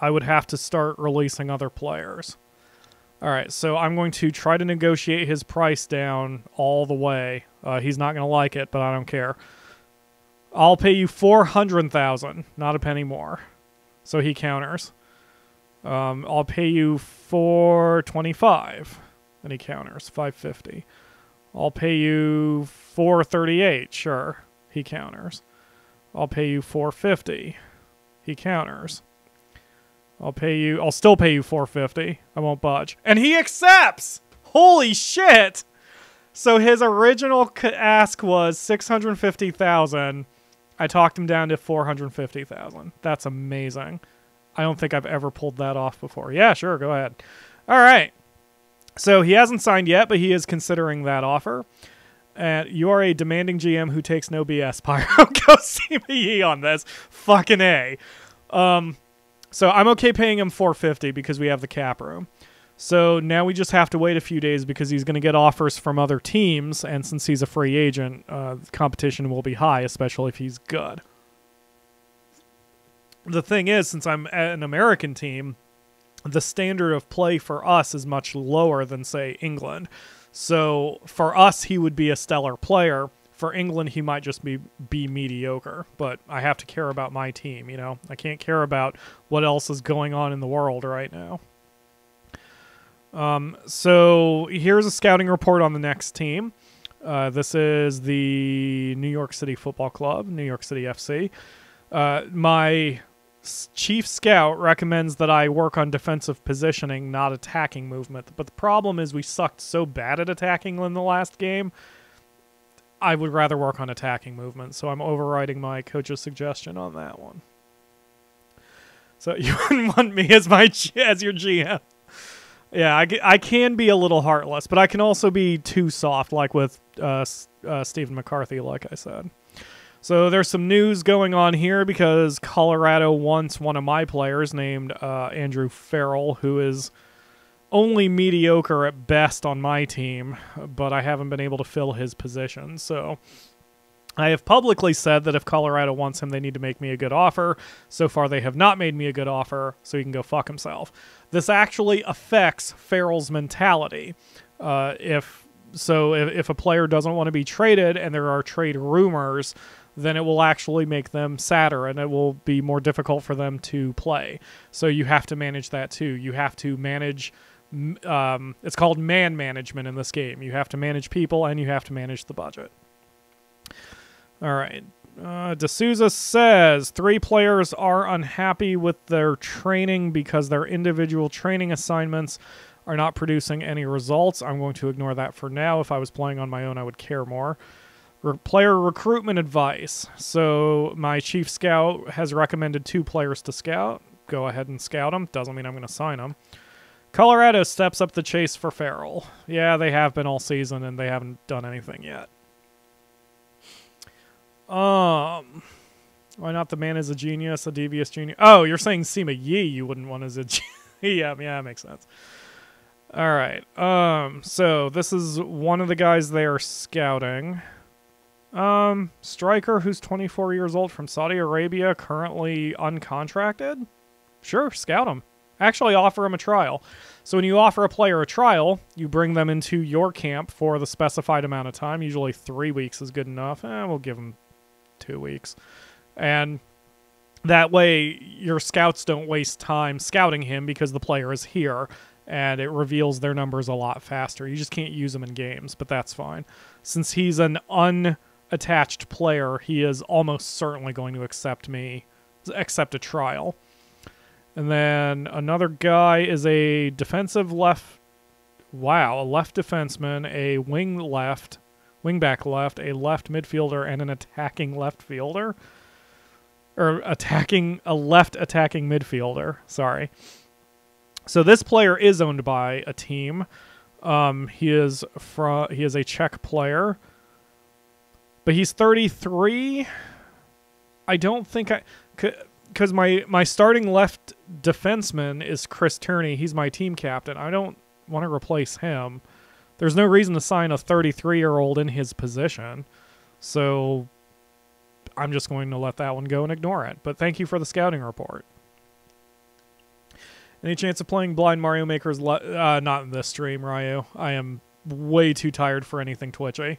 I would have to start releasing other players. All right, so I'm going to try to negotiate his price down all the way. He's not going to like it, but I don't care. I'll pay you 400,000, not a penny more. So he counters. I'll pay you 425, and he counters. 550. I'll pay you 438. Sure, he counters. I'll pay you 450. He counters. I'll still pay you 450. I won't budge. And he accepts! Holy shit! So his original ask was 650,000. I talked him down to 450,000. That's amazing. I don't think I've ever pulled that off before. Yeah, sure, go ahead. All right. So he hasn't signed yet, but he is considering that offer. And you are a demanding GM who takes no BS, Pyro. Go see me on this. Fucking A. So I'm okay paying him 450 because we have the cap room. So now we just have to wait a few days because he's going to get offers from other teams, and since he's a free agent, competition will be high, especially if he's good. The thing is, since I'm an American team, the standard of play for us is much lower than, say, England. So for us, he would be a stellar player. For England, he might just be mediocre, but I have to care about my team, you know? I can't care about what else is going on in the world right now. So here's a scouting report on the next team. This is the New York City Football Club, New York City FC. My chief scout recommends that I work on defensive positioning, not attacking movement. But the problem is we sucked so bad at attacking in the last game. I would rather work on attacking movement, so I'm overriding my coach's suggestion on that one. So you wouldn't want me as your GM. Yeah, I can be a little heartless, but I can also be too soft, like with Stephen McCarthy, like I said. So there's some news going on here because Colorado wants one of my players named Andrew Farrell, who is only mediocre at best on my team, but I haven't been able to fill his position. So I have publicly said that if Colorado wants him, they need to make me a good offer. So far, they have not made me a good offer, so he can go fuck himself. This actually affects Farrell's mentality. If a player doesn't want to be traded and there are trade rumors, then it will actually make them sadder and it will be more difficult for them to play. So you have to manage that too. You have to manage... it's called man management in this game. You have to manage people and you have to manage the budget. All right. D'Souza says 3 players are unhappy with their training because their individual training assignments are not producing any results. I'm going to ignore that for now. If I was playing on my own, I would care more. Player recruitment advice. So my chief scout has recommended 2 players to scout. Go ahead and scout them. Doesn't mean I'm going to sign them. Colorado steps up the chase for Farrell. Yeah, they have been all season and they haven't done anything yet. Why not the man is a genius, a devious genius? Oh, you're saying Sima Yi you wouldn't want as a genius. Yeah, that makes sense. All right. So this is one of the guys they are scouting. Striker who's 24 years old from Saudi Arabia, currently uncontracted. Sure, scout him. Actually, offer him a trial. So when you offer a player a trial, you bring them into your camp for the specified amount of time. Usually 3 weeks is good enough. We'll give them 2 weeks. And that way, your scouts don't waste time scouting him because the player is here, and it reveals their numbers a lot faster. You just can't use them in games, but that's fine. Since he's an unattached player, he is almost certainly going to accept a trial. And then another guy is a defensive left. Wow, a left defenseman, a wingback left, a left midfielder, and an attacking left fielder. Or a left attacking midfielder. Sorry. So this player is owned by a team. He is a Czech player, but he's 33. I don't think because my starting left defenseman is Chris Tierney. He's my team captain. I don't want to replace him. There's no reason to sign a 33-year-old in his position. So I'm just going to let that one go and ignore it. But thank you for the scouting report. Any chance of playing Blind Mario Maker's... not in this stream, Ryu. I am way too tired for anything twitchy.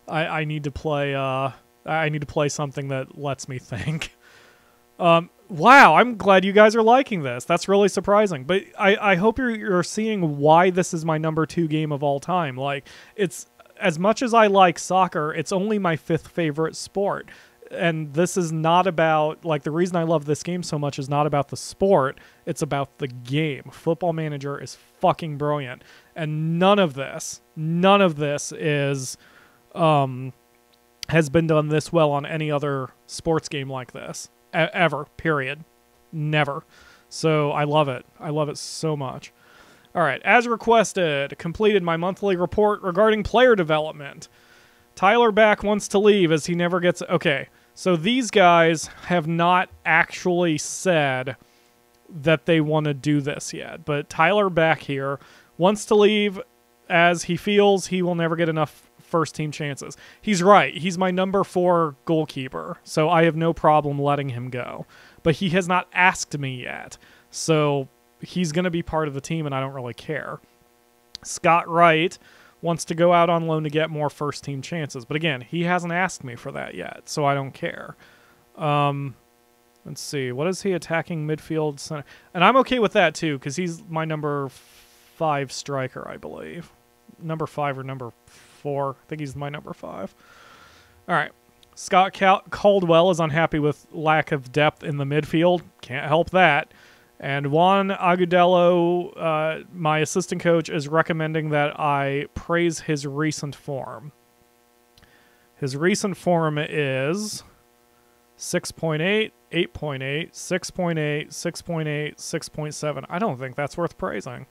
I need to play... I need to play something that lets me think. Wow, I'm glad you guys are liking this. That's really surprising. But I hope you're seeing why this is my number 2 game of all time. Like, it's... As much as I like soccer, it's only my 5th favorite sport. And this is not about, like, the reason I love this game so much is not about the sport, it's about the game. Football Manager is fucking brilliant. And none of this is, has been done this well on any other sports game like this. Ever, period. Never. So I love it. I love it so much. All right, as requested, completed my monthly report regarding player development. Tyler Back wants to leave as he never gets... Okay, so these guys have not actually said that they want to do this yet, but Tyler Back here wants to leave as he feels he will never get enough first-team chances. He's right. He's my number 4 goalkeeper, so I have no problem letting him go. But he has not asked me yet, so... He's going to be part of the team, and I don't really care. Scott Wright wants to go out on loan to get more first-team chances. But again, he hasn't asked me for that yet, so I don't care. Let's see. What is he attacking midfield center? And I'm okay with that, too, because he's my number 5 striker, I believe. Number 5 or number 4. I think he's my number 5. All right. Scott Caldwell is unhappy with lack of depth in the midfield. Can't help that. And Juan Agudelo, my assistant coach, is recommending that I praise his recent form. His recent form is 6.8, 8.8, 6.8, 6.8, 6.7. I don't think that's worth praising.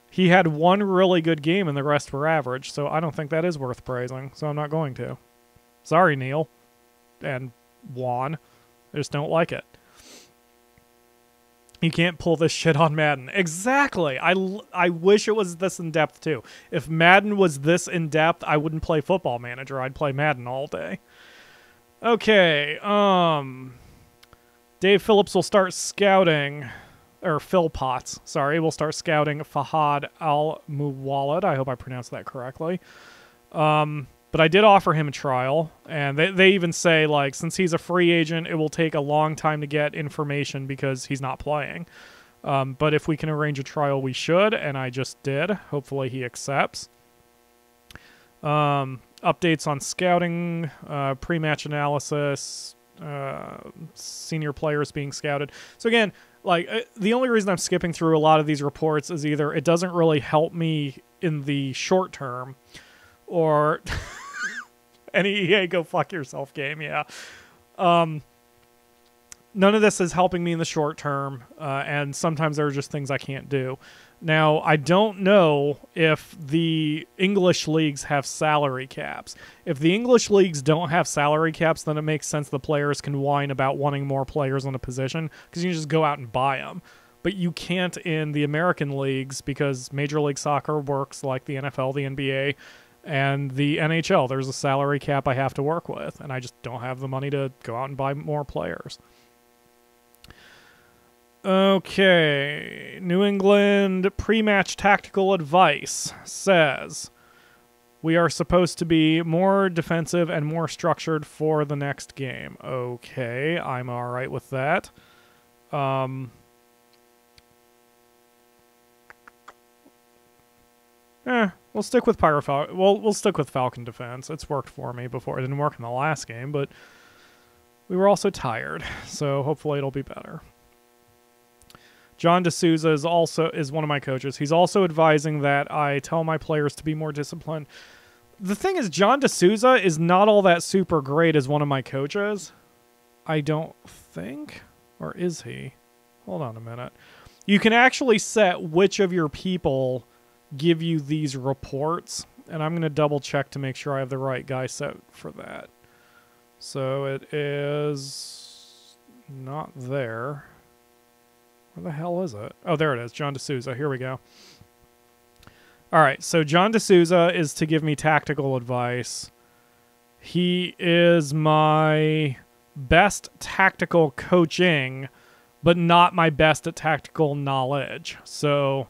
He had one really good game and the rest were average, so I don't think that is worth praising, so I'm not going to. Sorry, Neil. And Juan. I just don't like it. You can't pull this shit on Madden. Exactly. I wish it was this in-depth, too. If Madden was this in-depth, I wouldn't play Football Manager. I'd play Madden all day. Okay. Dave Phillips will start scouting... Or Phil Potts, sorry. Will start scouting Fahad Al-Muwallad. I hope I pronounced that correctly. But I did offer him a trial, and they even say, like, since he's a free agent, it will take a long time to get information because he's not playing. But if we can arrange a trial, we should, and I just did. Hopefully he accepts. Updates on scouting, pre-match analysis, senior players being scouted. So again, like, the only reason I'm skipping through a lot of these reports is either it doesn't really help me in the short term, or... Any EA go fuck yourself game, yeah. None of this is helping me in the short term, and sometimes there are just things I can't do. Now, I don't know if the English leagues have salary caps. If the English leagues don't have salary caps, then it makes sense the players can whine about wanting more players on a position, because you can just go out and buy them. But you can't in the American leagues, because Major League Soccer works like the NFL, the NBA, and the NHL. There's a salary cap I have to work with, and I just don't have the money to go out and buy more players. Okay. New England pre-match tactical advice says we are supposed to be more defensive and more structured for the next game. Okay, I'm all right with that. We'll stick with PyroFalkon. We'll stick with Falcon Defense. It's worked for me before. It didn't work in the last game, but we were also tired, so hopefully it'll be better. John D'Souza is one of my coaches. He's also advising that I tell my players to be more disciplined. The thing is, John D'Souza is not all that super great as one of my coaches. I don't think. Or is he? Hold on a minute. You can actually set which of your people give you these reports, and I'm going to double check to make sure I have the right guy set for that. So it is not there. Where the hell is it? Oh, there it is. John D'Souza. Here we go. All right, so John D'Souza is to give me tactical advice. He is my best tactical coaching, but not my best at tactical knowledge. So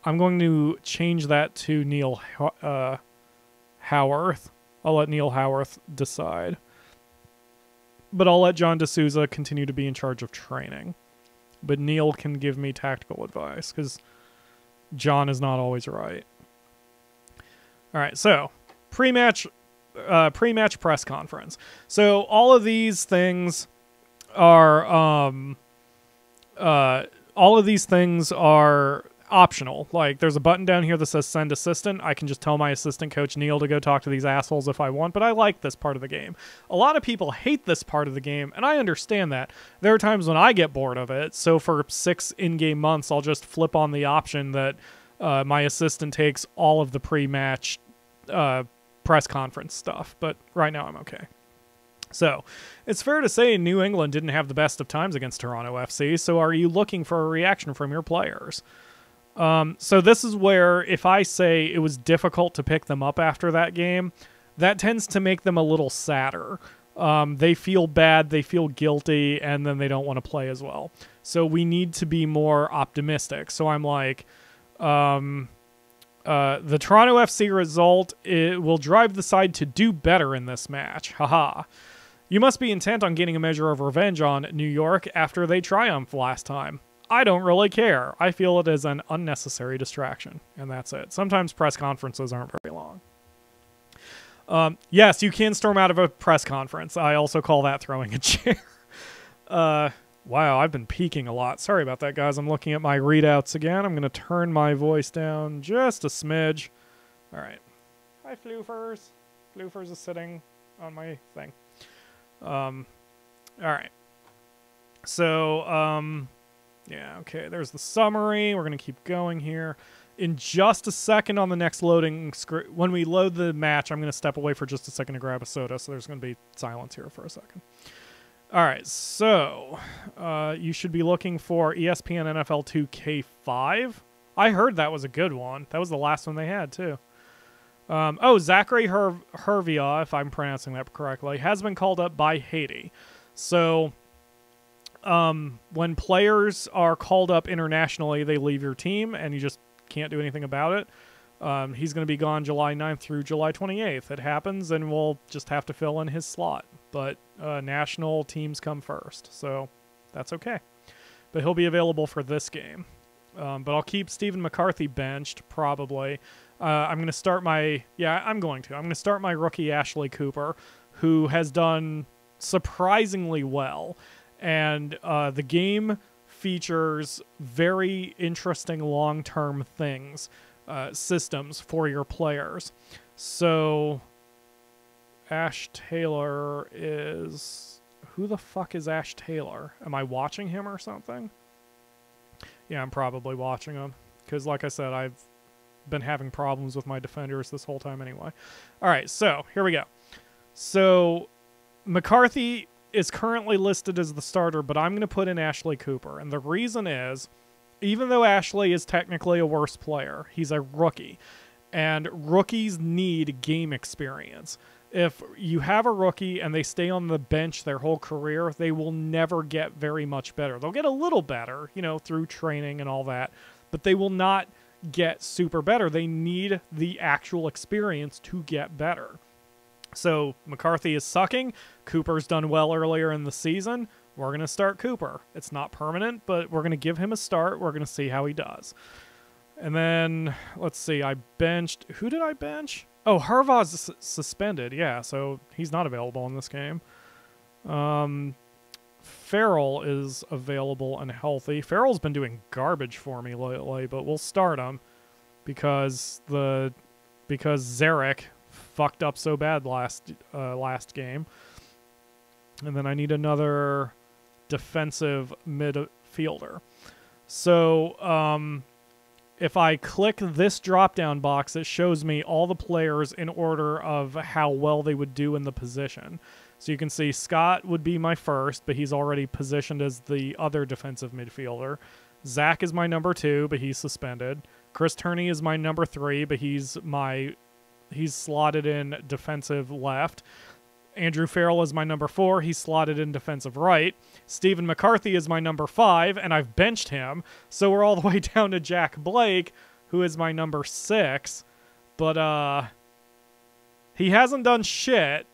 I'm going to change that to Neil Howarth. I'll let Neil Howarth decide. But I'll let John D'Souza continue to be in charge of training. But Neil can give me tactical advice, because John is not always right. All right, so pre-match press conference. So all of these things are optional. Like, there's a button down here that says send assistant. I can just tell my assistant coach Neil to go talk to these assholes if I want, but I like this part of the game. A lot of people hate this part of the game, and I understand that. There are times when I get bored of it, so for 6 in-game months, I'll just flip on the option that my assistant takes all of the pre-match press conference stuff, but right now I'm okay. So, it's fair to say New England didn't have the best of times against Toronto FC, so are you looking for a reaction from your players? So this is where, if I say it was difficult to pick them up after that game, that tends to make them a little sadder. They feel bad, they feel guilty, and then they don't want to play as well. So we need to be more optimistic. So I'm like, the Toronto FC result, it will drive the side to do better in this match. Haha. You must be intent on getting a measure of revenge on New York after they triumphed last time. I don't really care. I feel it is an unnecessary distraction. And that's it. Sometimes press conferences aren't very long. Yes, you can storm out of a press conference. I also call that throwing a chair. Wow, I've been peeking a lot. Sorry about that, guys. I'm looking at my readouts again. I'm going to turn my voice down just a smidge. All right. Hi, Floofers. Floofers is sitting on my thing. All right. So, yeah, okay. There's the summary. We're going to keep going here. In just a second on the next loading screen, when we load the match, I'm going to step away for just a second to grab a soda, so there's going to be silence here for a second. All right, so you should be looking for ESPN NFL 2K5. I heard that was a good one. That was the last one they had, too. Oh, Zachary Hervia, if I'm pronouncing that correctly, has been called up by Haiti. So when players are called up internationally, they leave your team, and you just can't do anything about it. He's going to be gone July 9th through July 28th. It happens, and we'll just have to fill in his slot. But national teams come first, so that's okay. But he'll be available for this game. But I'll keep Stephen McCarthy benched, probably. I'm going to start my... Yeah, I'm going to start my rookie Ashley Cooper, who has done surprisingly well. And the game features very interesting long-term things, systems for your players. So... Ash Taylor is... Who the fuck is Ash Taylor? Am I watching him or something? Yeah, I'm probably watching him. Because, like I said, I've been having problems with my defenders this whole time anyway. Alright, so, here we go. So, McCarthy is currently listed as the starter, but I'm going to put in Ashley Cooper. And the reason is, even though Ashley is technically a worse player, he's a rookie. And rookies need game experience. If you have a rookie and they stay on the bench their whole career, they will never get very much better. They'll get a little better, you know, through training and all that, but they will not get super better. They need the actual experience to get better. So McCarthy is sucking. Cooper's done well earlier in the season. We're going to start Cooper. It's not permanent, but we're going to give him a start. We're going to see how he does. And then, let's see, I benched... Who did I bench? Oh, Harvard's suspended, yeah, so he's not available in this game. Farrell is available and healthy. Farrell's been doing garbage for me lately, but we'll start him because Zarek fucked up so bad last game. And then I need another defensive midfielder. So, if I click this drop-down box, it shows me all the players in order of how well they would do in the position. So you can see Scott would be my first, but he's already positioned as the other defensive midfielder. Zach is my number 2, but he's suspended. Chris Turney is my number 3, but he's slotted in defensive left. Andrew Farrell is my number 4. He's slotted in defensive right. Stephen McCarthy is my number 5, and I've benched him. So we're all the way down to Jack Blake, who is my number 6. But, he hasn't done shit.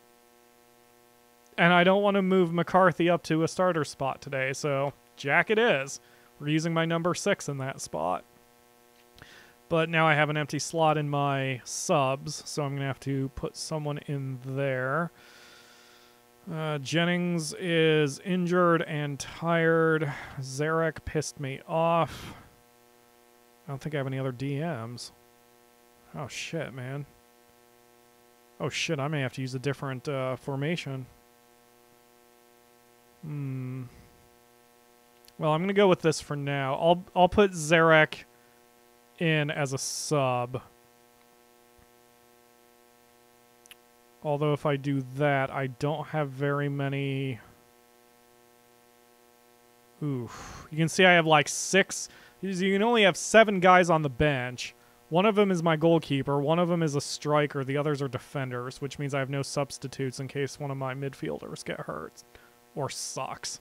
And I don't want to move McCarthy up to a starter spot today, so Jack it is. We're using my number 6 in that spot. But now I have an empty slot in my subs, so I'm going to have to put someone in there. Jennings is injured and tired. Zarek pissed me off. I don't think I have any other DMs. Oh, shit, man. Oh, shit, I may have to use a different formation. Well, I'm going to go with this for now. I'll put Zarek in as a sub. Although if I do that, I don't have very many... Oof. You can see I have like 6... You can only have 7 guys on the bench. One of them is my goalkeeper. One of them is a striker. The others are defenders, which means I have no substitutes in case one of my midfielders get hurt or sucks.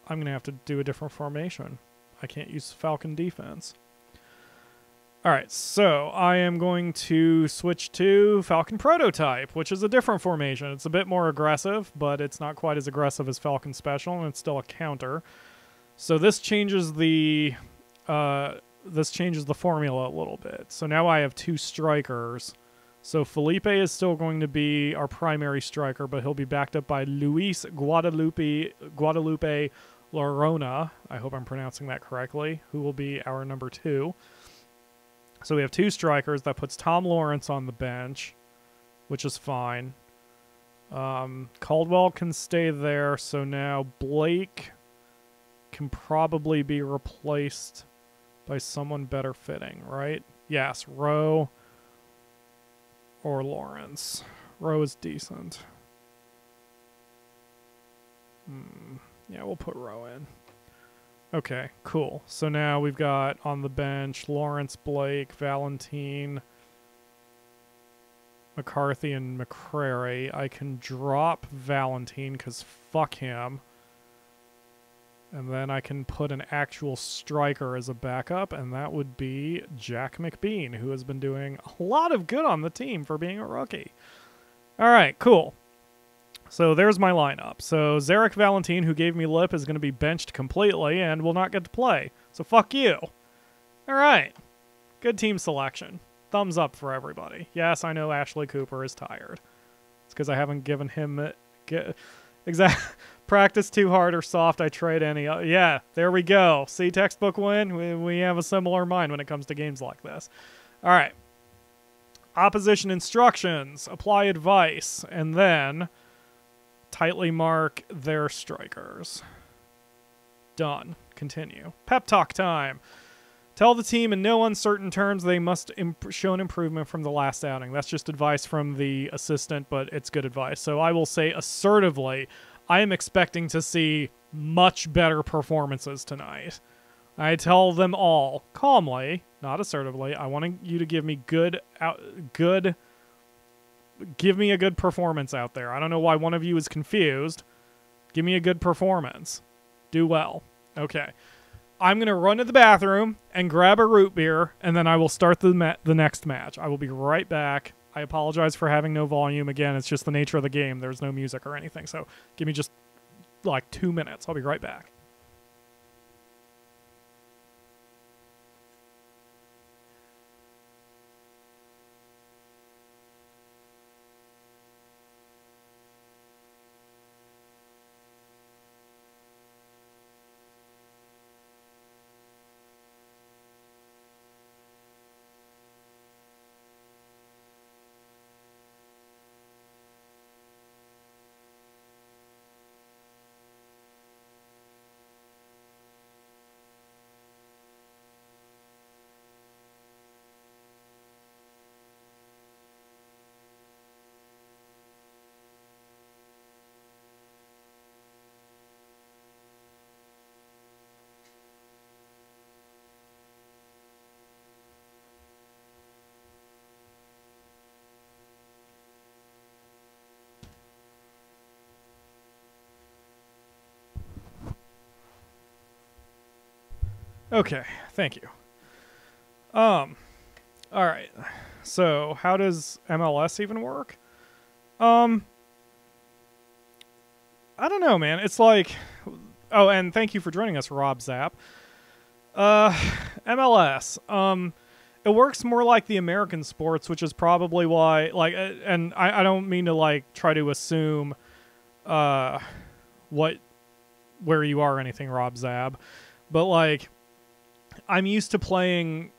I'm going to have to do a different formation. I can't use Falcon defense. Alright, so I am going to switch to Falcon Prototype, which is a different formation. It's a bit more aggressive, but it's not quite as aggressive as Falcon Special, and it's still a counter. So this changes the formula a little bit. So now I have 2 strikers. So Felipe is still going to be our primary striker, but he'll be backed up by Luis Guadalupe Lorona. I hope I'm pronouncing that correctly, who will be our number 2. So we have 2 strikers. That puts Tom Lawrence on the bench, which is fine. Caldwell can stay there, so now Blake can probably be replaced by someone better fitting, right? Yes, Rowe or Lawrence. Rowe is decent. Yeah, we'll put Rowe in. Okay, cool. So now we've got on the bench Lawrence, Blake, Valentine, McCarthy, and McCrary. I can drop Valentine because fuck him. And then I can put an actual striker as a backup, and that would be Jack McBean, who has been doing a lot of good on the team for being a rookie. All right, cool. So there's my lineup. So Zarek Valentine, who gave me lip, is going to be benched completely and will not get to play. So fuck you. All right. Good team selection. Thumbs up for everybody. Yes, I know Ashley Cooper is tired. It's because I haven't given him... Practice too hard or soft, I trade any... Yeah, there we go. See, textbook win? We have a similar mind when it comes to games like this. All right. Opposition instructions. Apply advice. And then... tightly mark their strikers. Done. Continue. Pep talk time. Tell the team in no uncertain terms they must show an improvement from the last outing. That's just advice from the assistant, but it's good advice. So I will say assertively, I am expecting to see much better performances tonight. I tell them all calmly, not assertively. I want you to give me give me a good performance out there. I don't know why one of you is confused. Give me a good performance. Do well. Okay. I'm going to run to the bathroom and grab a root beer, and then I will start the next match. I will be right back. I apologize for having no volume. Again, it's just the nature of the game. There's no music or anything, so give me just like 2 minutes. I'll be right back. Okay, thank you. All right. So, how does MLS even work? I don't know, man. It's like, oh, and thank you for joining us, Rob Zapp. MLS. It works more like the American sports, which is probably why, like, and I don't mean to, like, try to assume, where you are or anything, Rob Zab, but, like, I'm used to playing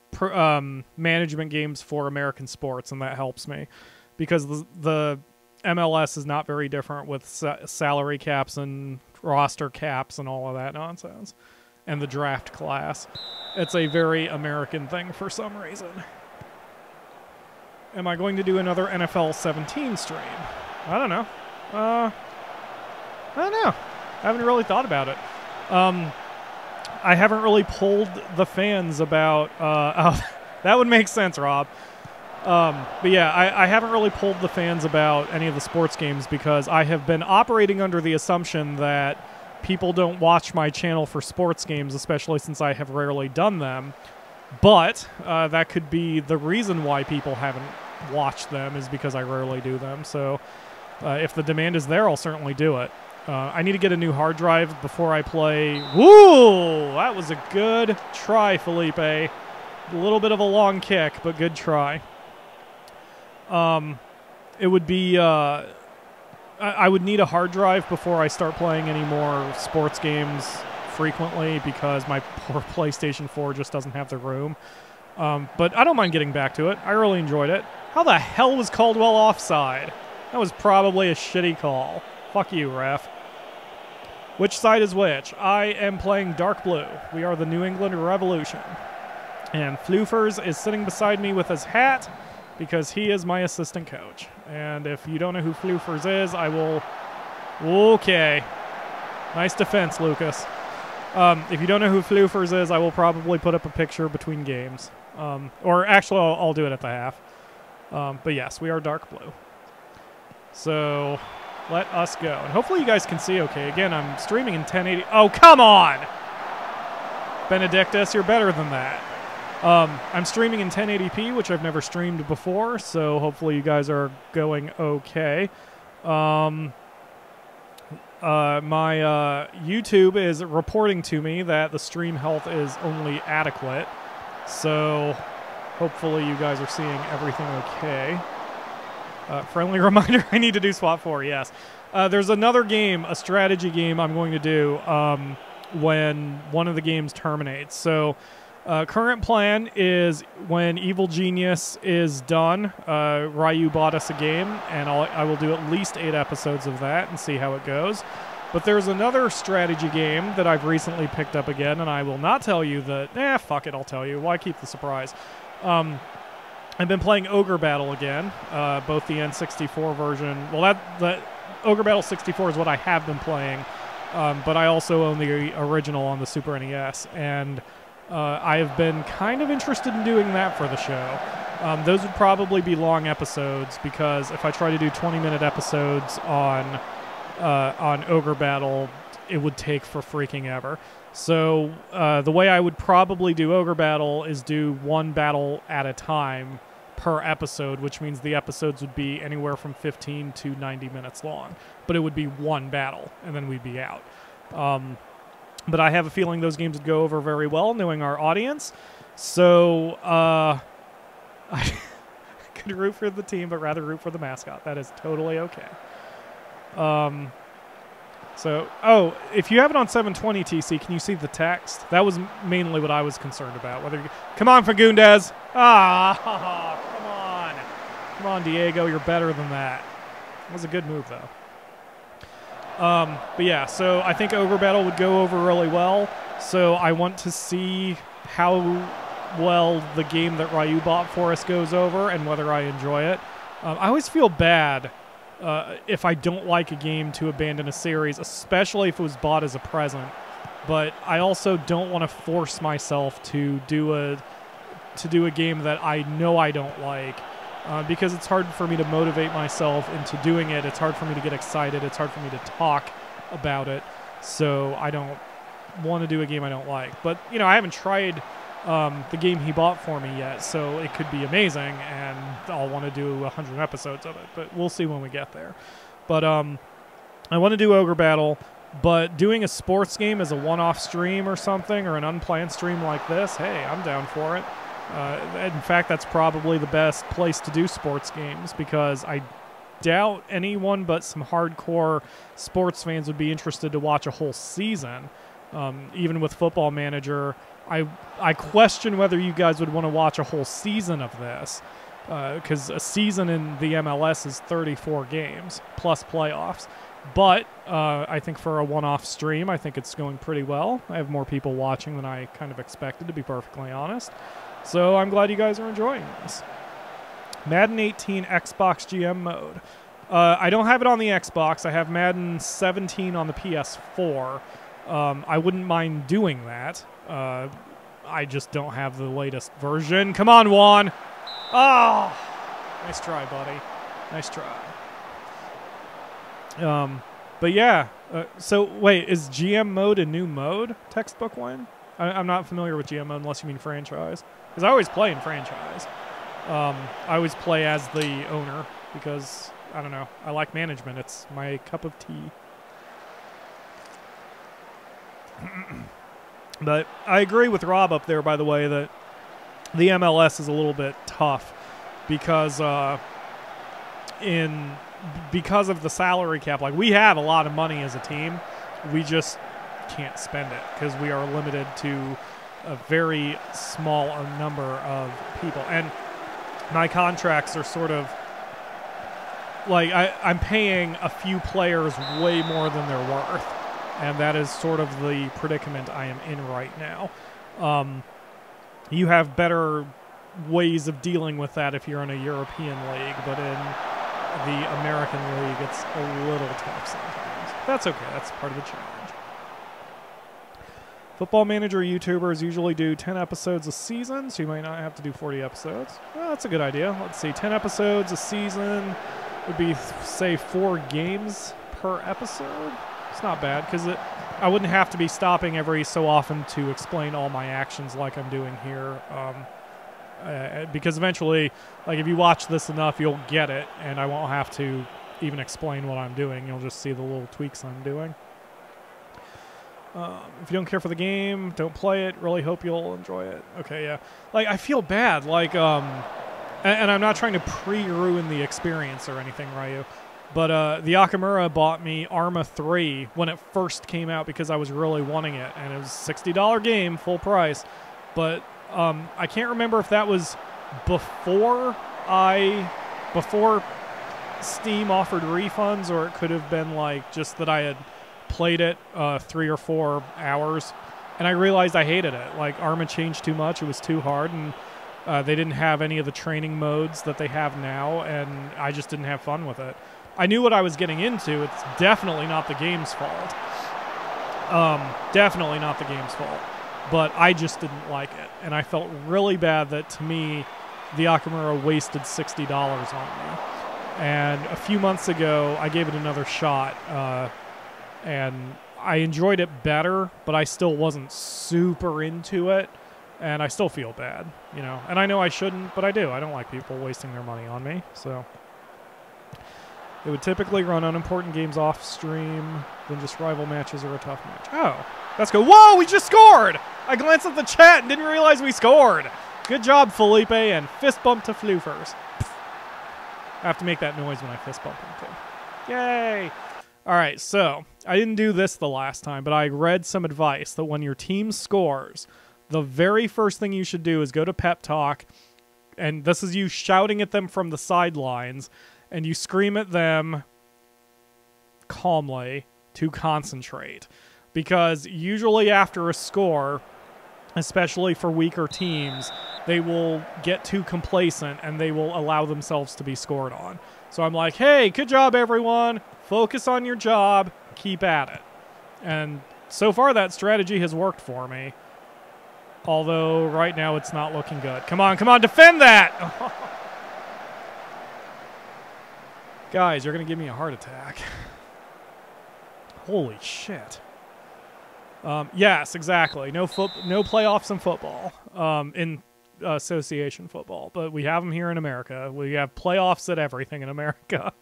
management games for American sports, and that helps me, because the MLS is not very different with salary caps and roster caps and all of that nonsense, and the draft class. It's a very American thing for some reason. Am I going to do another NFL 17 stream? I don't know. I don't know. I haven't really thought about it. I haven't really polled the fans about... oh, that would make sense, Rob. But yeah, I haven't really polled the fans about any of the sports games because I have been operating under the assumption that people don't watch my channel for sports games, especially since I have rarely done them. But that could be the reason why people haven't watched them, is because I rarely do them. So if the demand is there, I'll certainly do it. I need to get a new hard drive before I play. Woo! That was a good try, Felipe. A little bit of a long kick, but good try. It would be... I would need a hard drive before I start playing any more sports games frequently because my poor PlayStation 4 just doesn't have the room. But I don't mind getting back to it. I really enjoyed it. How the hell was Caldwell offside? That was probably a shitty call. Fuck you, ref. Which side is which? I am playing dark blue. We are the New England Revolution. And Floofers is sitting beside me with his hat because he is my assistant coach. And if you don't know who Floofers is, I will... Okay. Nice defense, Lucas. If you don't know who Floofers is, I will probably put up a picture between games. Or actually, I'll do it at the half. But yes, we are dark blue. So, let us go. And hopefully you guys can see okay. Again, I'm streaming in 1080... Oh, come on! Benedictus, you're better than that. I'm streaming in 1080p, which I've never streamed before, so hopefully you guys are going okay. My YouTube is reporting to me that the stream health is only adequate, so hopefully you guys are seeing everything okay. Friendly reminder, I need to do SWAT 4, yes. There's another game, a strategy game I'm going to do when one of the games terminates. So... current plan is when Evil Genius is done, Ryu bought us a game, and I will do at least 8 episodes of that and see how it goes. But there's another strategy game that I've recently picked up again, and I will not tell you that... fuck it, I'll tell you. Why keep the surprise? I've been playing Ogre Battle again, both the N64 version. Well, that Ogre Battle 64 is what I have been playing, but I also own the original on the Super NES, and... I have been kind of interested in doing that for the show. Those would probably be long episodes because if I try to do 20-minute episodes on Ogre Battle, it would take for freaking ever. So the way I would probably do Ogre Battle is do one battle at a time per episode, which means the episodes would be anywhere from 15 to 90 minutes long. But it would be one battle, and then we'd be out. But I have a feeling those games would go over very well, knowing our audience. So, I could root for the team, but rather root for the mascot. That is totally okay. If you have it on 720 TC, can you see the text? That was mainly what I was concerned about. Come on, Fagundes! Ah, come on. Come on, Diego, you're better than that. That was a good move, though. But yeah, so I think Ogre Battle would go over really well. So I want to see how well the game that Ryu bought for us goes over and whether I enjoy it. I always feel bad if I don't like a game to abandon a series, especially if it was bought as a present. But I also don't want to force myself to do a game that I know I don't like. Because it's hard for me to motivate myself into doing it. It's hard for me to get excited. It's hard for me to talk about it. So I don't want to do a game I don't like. But, you know, I haven't tried the game he bought for me yet, so it could be amazing, and I'll want to do 100 episodes of it. But we'll see when we get there. But I want to do Ogre Battle, but doing a sports game as a one-off stream or something, or an unplanned stream like this, hey, I'm down for it. In fact, that's probably the best place to do sports games, because I doubt anyone but some hardcore sports fans would be interested to watch a whole season. Even with Football Manager, I question whether you guys would want to watch a whole season of this, because a season in the MLS is 34 games plus playoffs. But I think for a one-off stream, I think it's going pretty well. I have more people watching than I kind of expected, to be perfectly honest. So I'm glad you guys are enjoying this. Madden 18 Xbox GM mode. I don't have it on the Xbox. I have Madden 17 on the PS4. I wouldn't mind doing that. I just don't have the latest version. Come on, Juan. Oh, nice try, buddy. Nice try. But yeah. So wait, is GM mode a new mode? Textbook one? I'm not familiar with GM mode unless you mean franchise. Because I always play in franchise. I always play as the owner because, I don't know, I like management. It's my cup of tea. But I agree with Rob up there, by the way, that the MLS is a little bit tough because because of the salary cap. Like, we have a lot of money as a team. We just can't spend it because we are limited to a very small number of people. And my contracts are sort of like I'm paying a few players way more than they're worth. And that is sort of the predicament I am in right now. You have better ways of dealing with that if you're in a European league, but in the American league, it's a little tough sometimes. That's okay. That's part of the challenge. Football Manager YouTubers usually do 10 episodes a season, so you might not have to do 40 episodes. Well, that's a good idea. Let's see. 10 episodes a season would be, say, 4 games per episode. It's not bad, because I wouldn't have to be stopping every so often to explain all my actions like I'm doing here. Because eventually, like, if you watch this enough, you'll get it, and I won't have to even explain what I'm doing. You'll just see the little tweaks I'm doing. If you don't care for the game, don't play it. Really hope you'll enjoy it. Okay, yeah. Like, I feel bad. Like, and I'm not trying to pre-ruin the experience or anything, Ryu. But the Akamura bought me Arma 3 when it first came out because I was really wanting it. And it was a $60 game, full price. But I can't remember if that was before Steam offered refunds, or it could have been like just that I had played it 3 or 4 hours. And I realized I hated it. Like, Arma changed too much. It was too hard. And they didn't have any of the training modes that they have now. And I just didn't have fun with it. I knew what I was getting into. It's definitely not the game's fault. Definitely not the game's fault. But I just didn't like it. And I felt really bad that, to me, the Akamura wasted $60 on me. And a few months ago, I gave it another shot. And I enjoyed it better, but I still wasn't super into it. And I still feel bad, you know. And I know I shouldn't, but I do. I don't like people wasting their money on me, so... They would typically run unimportant games off stream than just rival matches or a tough match. Oh, that's good. Whoa, we just scored! I glanced at the chat and didn't realize we scored. Good job, Felipe, and fist bump to Floofers. I have to make that noise when I fist bump him, too. Yay! All right, so I didn't do this the last time, but I read some advice that when your team scores, the very first thing you should do is go to Pep Talk, and this is you shouting at them from the sidelines, and you scream at them calmly to concentrate. Because usually after a score, especially for weaker teams, they will get too complacent and they will allow themselves to be scored on. So I'm like, hey, good job, everyone. Focus on your job. Keep at it. And so far that strategy has worked for me. Although right now it's not looking good. Come on, defend that! Guys, you're going to give me a heart attack. Holy shit. Yes, exactly. No playoffs in football, in association football, but we have them here in America. We have playoffs at everything in America.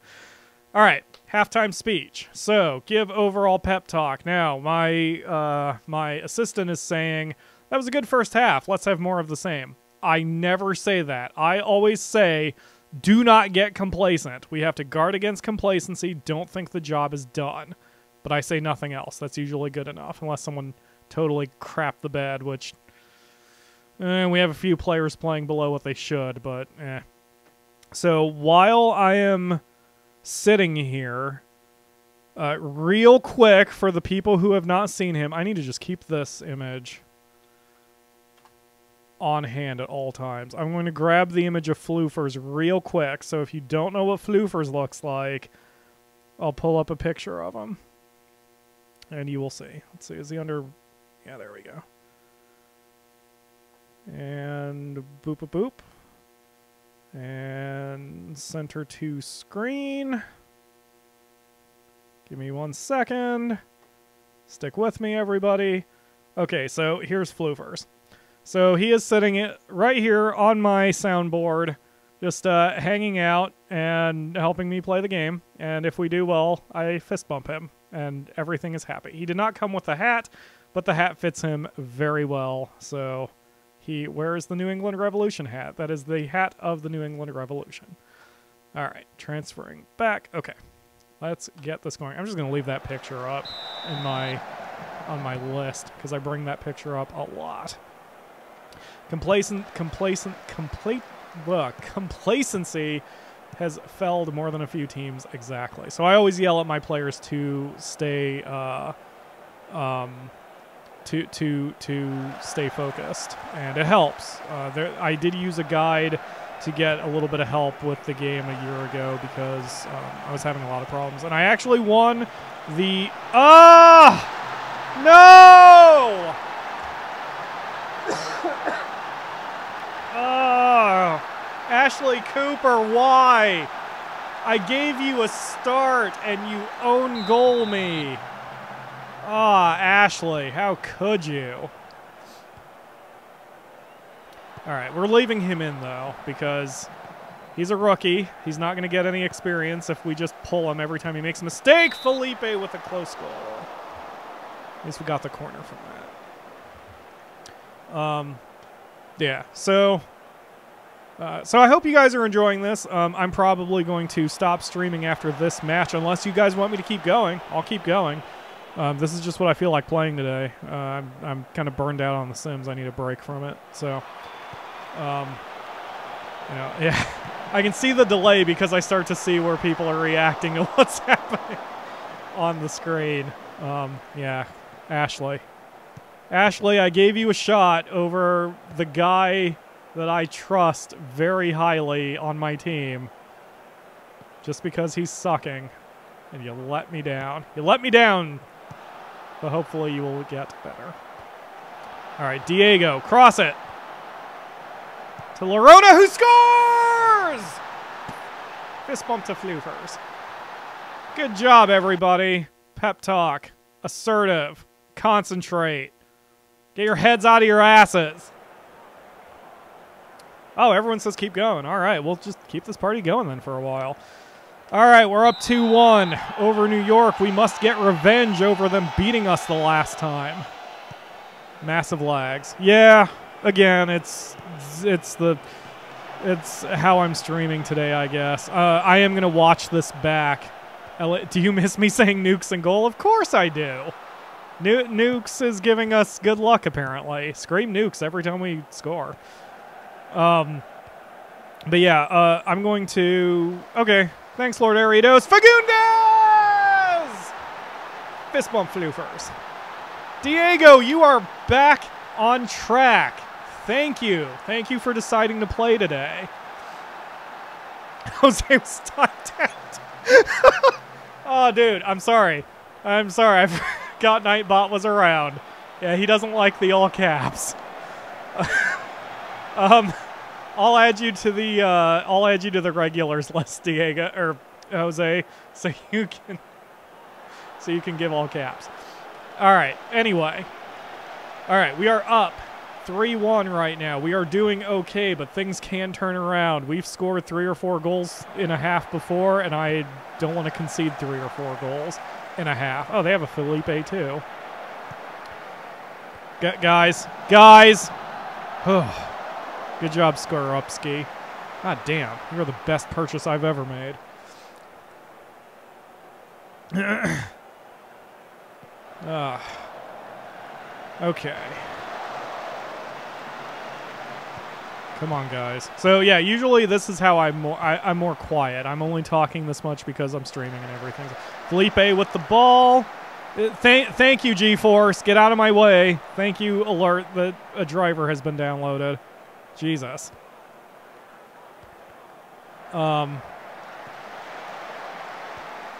All right, halftime speech. So, give overall pep talk. Now, my assistant is saying, that was a good first half. Let's have more of the same. I never say that. I always say, do not get complacent. We have to guard against complacency. Don't think the job is done. But I say nothing else. That's usually good enough, unless someone totally crapped the bed, which we have a few players playing below what they should, but eh. So while I am sitting here, real quick, for the people who have not seen him, I need to just keep this image on hand at all times. I'm going to grab the image of Floofers real quick, so if you don't know what Floofers looks like, I'll pull up a picture of him. And you will see. Let's see, is he under... Yeah, there we go. And boop, boop, boop. And center to screen. Give me 1 second. Stick with me, everybody. Okay, so here's Floofers. So he is sitting right here on my soundboard, just hanging out and helping me play the game. And if we do well, I fist bump him, and everything is happy. He did not come with a hat, but the hat fits him very well. So he wears the New England Revolution hat. That is the hat of the New England Revolution. All right, transferring back. Okay, let's get this going. I'm just going to leave that picture up in on my list because I bring that picture up a lot. Complacency has felled more than a few teams, exactly. So I always yell at my players to stay to stay focused, and it helps. I did use a guide to get a little bit of help with the game a year ago because I was having a lot of problems, and I actually won the no. Oh, Ashley Cooper, why? I gave you a start and you own goal me. Ah, Ashley, how could you? All right, we're leaving him in, though, because he's a rookie. He's not going to get any experience if we just pull him every time he makes a mistake. Felipe with a close goal. At least we got the corner from that. Yeah, so I hope you guys are enjoying this. I'm probably going to stop streaming after this match unless you guys want me to keep going. I'll keep going. This is just what I feel like playing today. I'm kind of burned out on The Sims. I need a break from it. So, yeah, I can see the delay because I start to see where people are reacting to what's happening on the screen. Yeah, Ashley. Ashley, I gave you a shot over the guy that I trust very highly on my team just because he's sucking, and you let me down. You let me down, but hopefully you will get better. All right, Diego, cross it to Lorona, who scores! Fist bump to Floofers. Good job, everybody. Pep talk, assertive, concentrate. Get your heads out of your asses. Oh, everyone says keep going. All right, we'll just keep this party going then for a while. All right, we're up 2-1 over New York. We must get revenge over them beating us the last time. Massive lags. Yeah, again, it's how I'm streaming today, I guess. I am going to watch this back. Do you miss me saying nukes and goal? Of course I do. Nukes is giving us good luck, apparently. Scream nukes every time we score. But yeah, I'm going to... Okay, thanks, Lord Aridos. Fagundes! Fist bump Floofers. Diego, you are back on track. Thank you. Thank you for deciding to play today. Jose was timed out. Oh, dude, I'm sorry. I'm sorry. I forgot Nightbot was around. Yeah, he doesn't like the all caps. I'll add you to the regulars list, Diego or Jose, so you can give all caps. All right. Anyway. All right. We are up 3-1 right now. We are doing okay, but things can turn around. We've scored 3 or 4 goals in a half before, and I don't want to concede 3 or 4 goals in a half. Oh, they have a Felipe too. Guys. Good job, Skorupski. God damn, you're the best purchase I've ever made. Okay. Come on, guys. So yeah, usually this is how I'm more quiet. I'm only talking this much because I'm streaming and everything. Felipe with the ball. Thank you, GeForce. Get out of my way. Thank you, alert that a driver has been downloaded. Jesus. I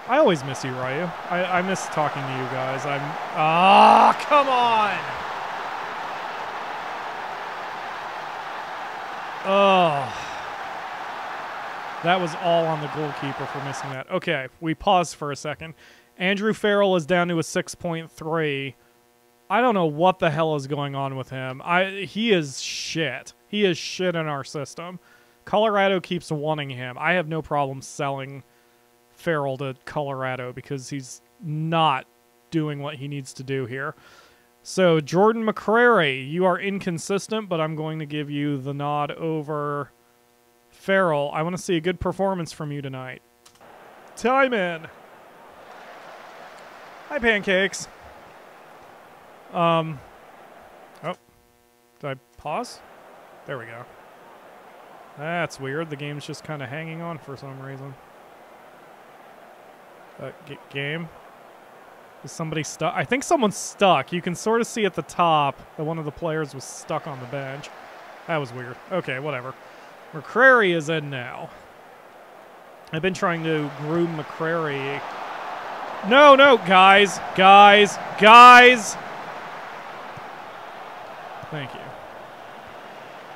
always miss you, Ryu. I miss talking to you guys. Come on! Oh. That was all on the goalkeeper for missing that. Okay, we paused for a second. Andrew Farrell is down to a 6.3. I don't know what the hell is going on with him. He is shit. He is shit in our system. Colorado keeps wanting him. I have no problem selling Farrell to Colorado because he's not doing what he needs to do here. So, Jordan McCrary, you are inconsistent, but I'm going to give you the nod over Farrell. I want to see a good performance from you tonight. Time in. Hi, Pancakes. Oh, did I pause? There we go. That's weird. The game's just kind of hanging on for some reason. Game. Is somebody stuck? I think someone's stuck. You can sort of see at the top that one of the players was stuck on the bench. That was weird. Okay, whatever. McCrary is in now. I've been trying to groom McCrary. No, guys. Thank you.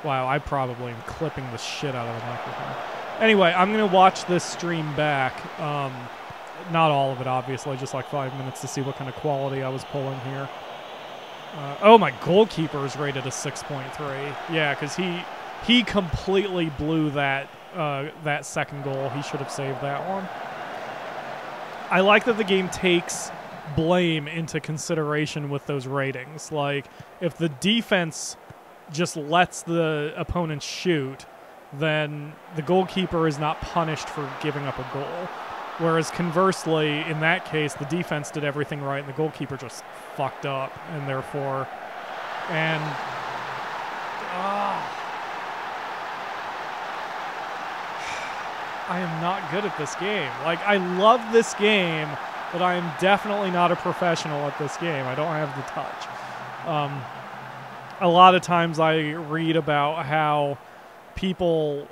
Wow, I probably am clipping the shit out of the microphone. Anyway, I'm going to watch this stream back. Not all of it, obviously, just like 5 minutes to see what kind of quality I was pulling here. Oh, my goalkeeper is rated a 6.3. Yeah, because he completely blew that second goal. He should have saved that one. I like that the game takes blame into consideration with those ratings. Like, if the defense just lets the opponent shoot, then the goalkeeper is not punished for giving up a goal. Whereas conversely, in that case, the defense did everything right and the goalkeeper just fucked up, and therefore, I am not good at this game. Like, I love this game, but I am definitely not a professional at this game. I don't have the touch. A lot of times I read about how people,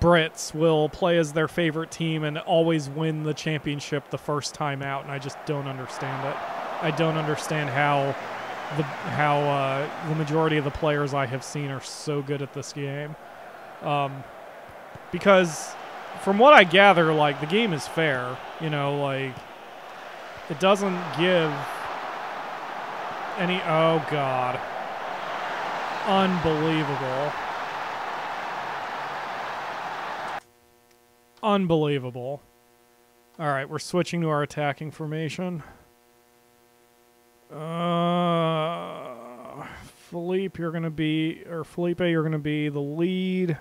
Brits, will play as their favorite team and always win the championship the first time out, and I just don't understand it. I don't understand how the majority of the players I have seen are so good at this game. Because from what I gather, like, the game is fair. You know, like, it doesn't give any... Oh, God. Unbelievable. Unbelievable. All right, we're switching to our attacking formation. Felipe, you're going to be the lead.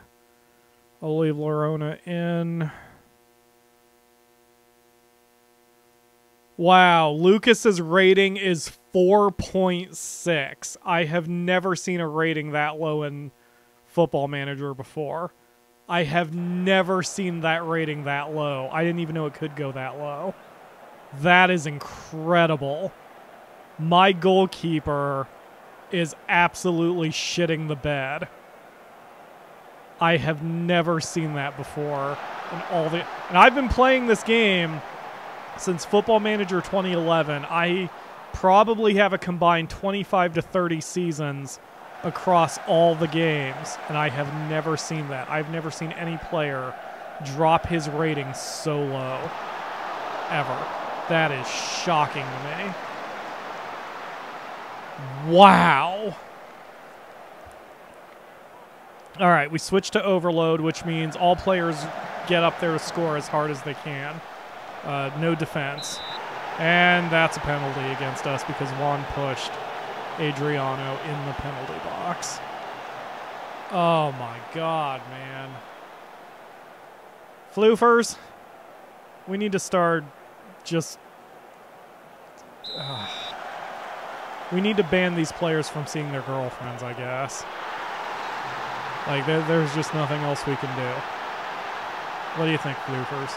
I'll leave Lorona in. Wow, Lucas's rating is 4.6. I have never seen a rating that low in Football Manager before. I have never seen that rating that low. I didn't even know it could go that low. That is incredible. My goalkeeper is absolutely shitting the bed. I have never seen that before. And I've been playing this game since Football Manager 2011. I probably have a combined 25 to 30 seasons across all the games, and I have never seen that. I've never seen any player drop his rating so low. Ever. That is shocking to me. Wow. All right, we switch to overload, which means all players get up there to score as hard as they can. No defense. And that's a penalty against us because Juan pushed Adriano in the penalty box. Oh my God, man. Floofers, we need to start just... we need to ban these players from seeing their girlfriends, I guess. Like, there's just nothing else we can do. What do you think, Floofers?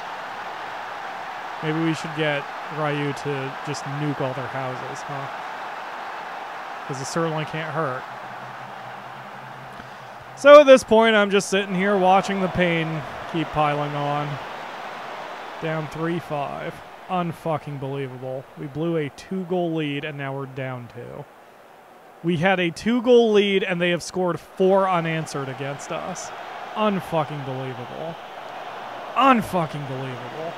Maybe we should get Ryu to just nuke all their houses, huh? Because it certainly can't hurt. So at this point, I'm just sitting here watching the pain keep piling on. Down 3-5. Unfucking believable. We blew a 2-goal lead, and now we're down 2. We had a 2-goal lead, and they have scored 4 unanswered against us. Unfucking believable. Unfucking believable.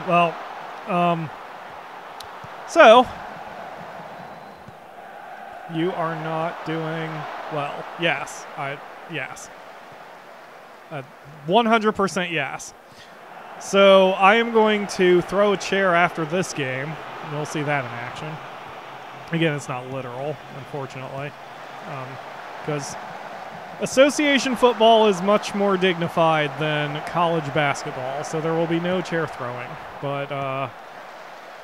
Well, so, you are not doing well. Yes, yes. 100% yes. So, I am going to throw a chair after this game. You'll see that in action. Again, it's not literal, unfortunately. Because association football is much more dignified than college basketball, so there will be no chair throwing. But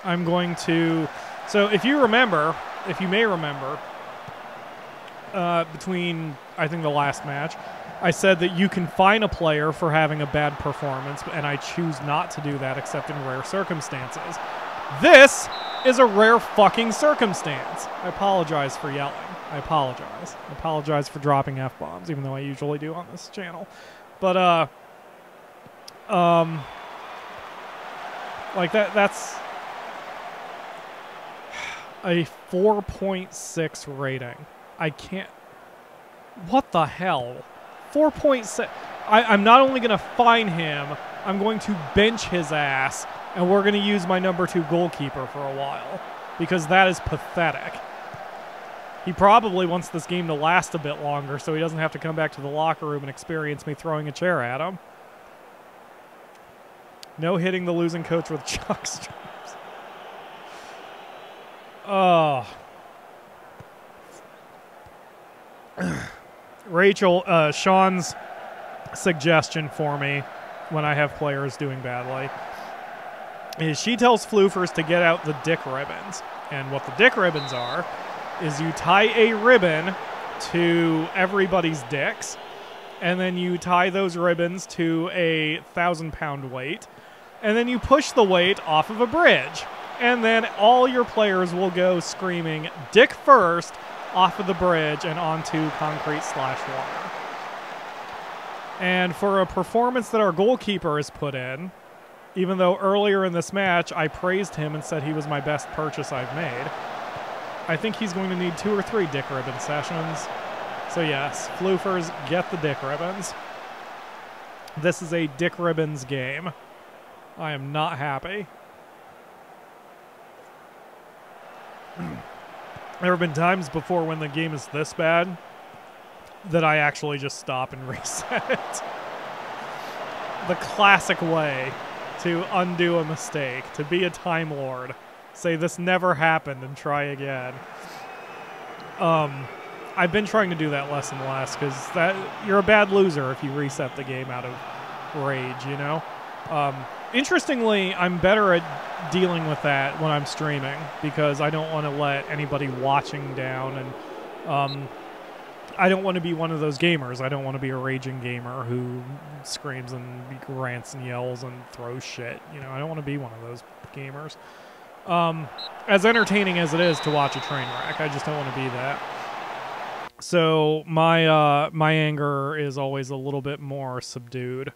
I'm going to... So if you may remember, between, I think, the last match, I said that you can fine a player for having a bad performance, and I choose not to do that except in rare circumstances. This is a rare fucking circumstance. I apologize for yelling. I apologize. I apologize for dropping F-bombs, even though I usually do on this channel. But, like, that's a 4.6 rating. I can't... What the hell? 4.6... I'm not only going to fine him, I'm going to bench his ass, and we're going to use my number 2 goalkeeper for a while. Because that is pathetic. He probably wants this game to last a bit longer so he doesn't have to come back to the locker room and experience me throwing a chair at him. No hitting the losing coach with chucksters. Oh. Rachel, Sean's suggestion for me when I have players doing badly is she tells Floofers to get out the dick ribbons. And what the dick ribbons are is you tie a ribbon to everybody's dicks, and then you tie those ribbons to a 1,000-pound weight, and then you push the weight off of a bridge. And then all your players will go screaming, dick first, off of the bridge and onto concrete/water. And for a performance that our goalkeeper has put in, even though earlier in this match I praised him and said he was my best purchase I've made, I think he's going to need 2 or 3 dick ribbon sessions. So yes, Floofers, get the dick ribbons. This is a dick ribbons game. I am not happy. There have been times before when the game is this bad that I actually just stop and reset it. The classic way to undo a mistake, to be a Time Lord. Say this never happened and try again. I've been trying to do that less and less because you're a bad loser if you reset the game out of rage, you know? Interestingly, I'm better at dealing with that when I'm streaming because I don't want to let anybody watching down, and I don't want to be one of those gamers. I don't want to be a raging gamer who screams and rants and yells and throws shit. You know, I don't want to be one of those gamers. As entertaining as it is to watch a train wreck, I just don't want to be that. So my anger is always a little bit more subdued.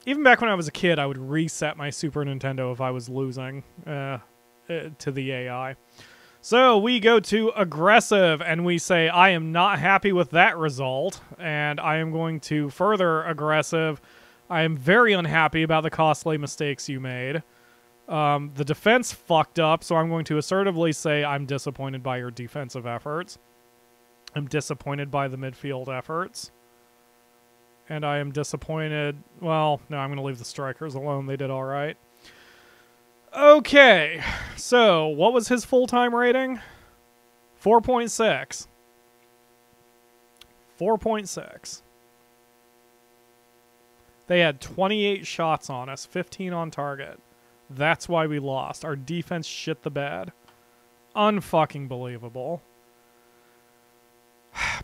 Even back when I was a kid, I would reset my Super Nintendo if I was losing to the AI. So we go to aggressive, and we say, I am not happy with that result, and I am going to further aggressive. I am very unhappy about the costly mistakes you made. The defense fucked up, so I'm going to assertively say I'm disappointed by your defensive efforts. I'm disappointed by the midfield efforts. And I am disappointed... Well, no, I'm going to leave the strikers alone. They did all right. Okay, so what was his full-time rating? 4.6. 4.6. They had 28 shots on us, 15 on target. That's why we lost. Our defense shit the bed. Unfucking believable.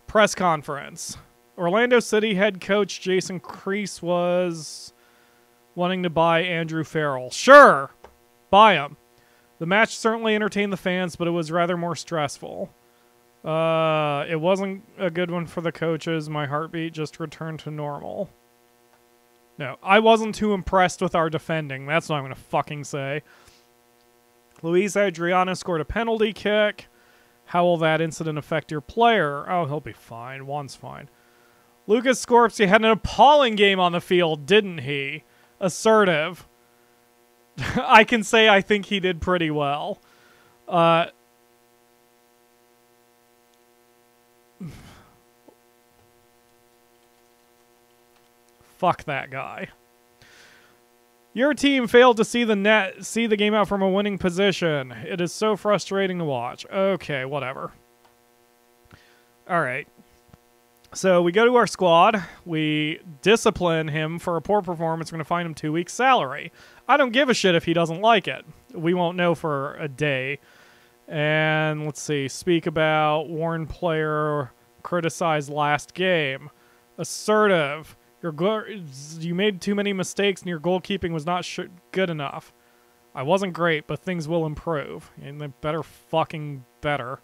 Press conference. Orlando City head coach Jason Kreese was wanting to buy Andrew Farrell. Sure, buy him. The match certainly entertained the fans, but it was rather more stressful. It wasn't a good one for the coaches. My heartbeat just returned to normal. No, I wasn't too impressed with our defending. That's what I'm going to fucking say. Luis Adriano scored a penalty kick. How will that incident affect your player? Oh, he'll be fine. Juan's fine. Lucas Scorpsey had an appalling game on the field, didn't he? Assertive. I can say I think he did pretty well. Fuck that guy. Your team failed to see the game out from a winning position. It is so frustrating to watch. Okay, whatever. All right. So we go to our squad. We discipline him for a poor performance. We're going to fine him 2 weeks' salary. I don't give a shit if he doesn't like it. We won't know for a day. And let's see. Speak about Warren player criticized last game. Assertive. You made too many mistakes and your goalkeeping was not good enough. I wasn't great, but things will improve. And they better fucking better.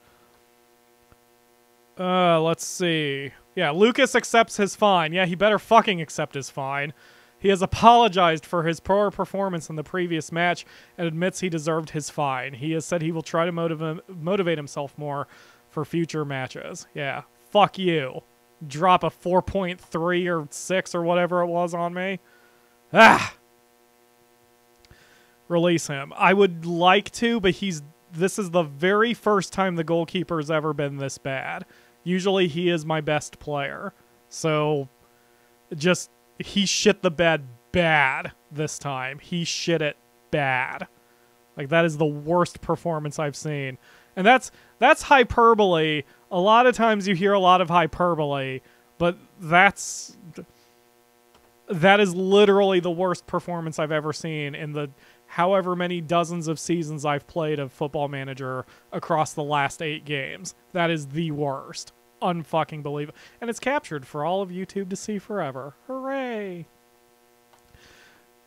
Let's see. Yeah, Lucas accepts his fine. Yeah, he better fucking accept his fine. He has apologized for his poor performance in the previous match and admits he deserved his fine. He has said he will try to motivate himself more for future matches. Yeah, fuck you. Drop a 4.3 or 6 or whatever it was on me. Ah! Release him. I would like to, but this is the very first time the goalkeeper's ever been this bad. Usually he is my best player. So, he shit the bed bad this time. He shit it bad. Like, that is the worst performance I've seen. And that's hyperbole. A lot of times you hear a lot of hyperbole, but that is literally the worst performance I've ever seen in the however many dozens of seasons I've played of Football Manager across the last 8 games. That is the worst. Unfucking believable. And it's captured for all of YouTube to see forever. Hooray!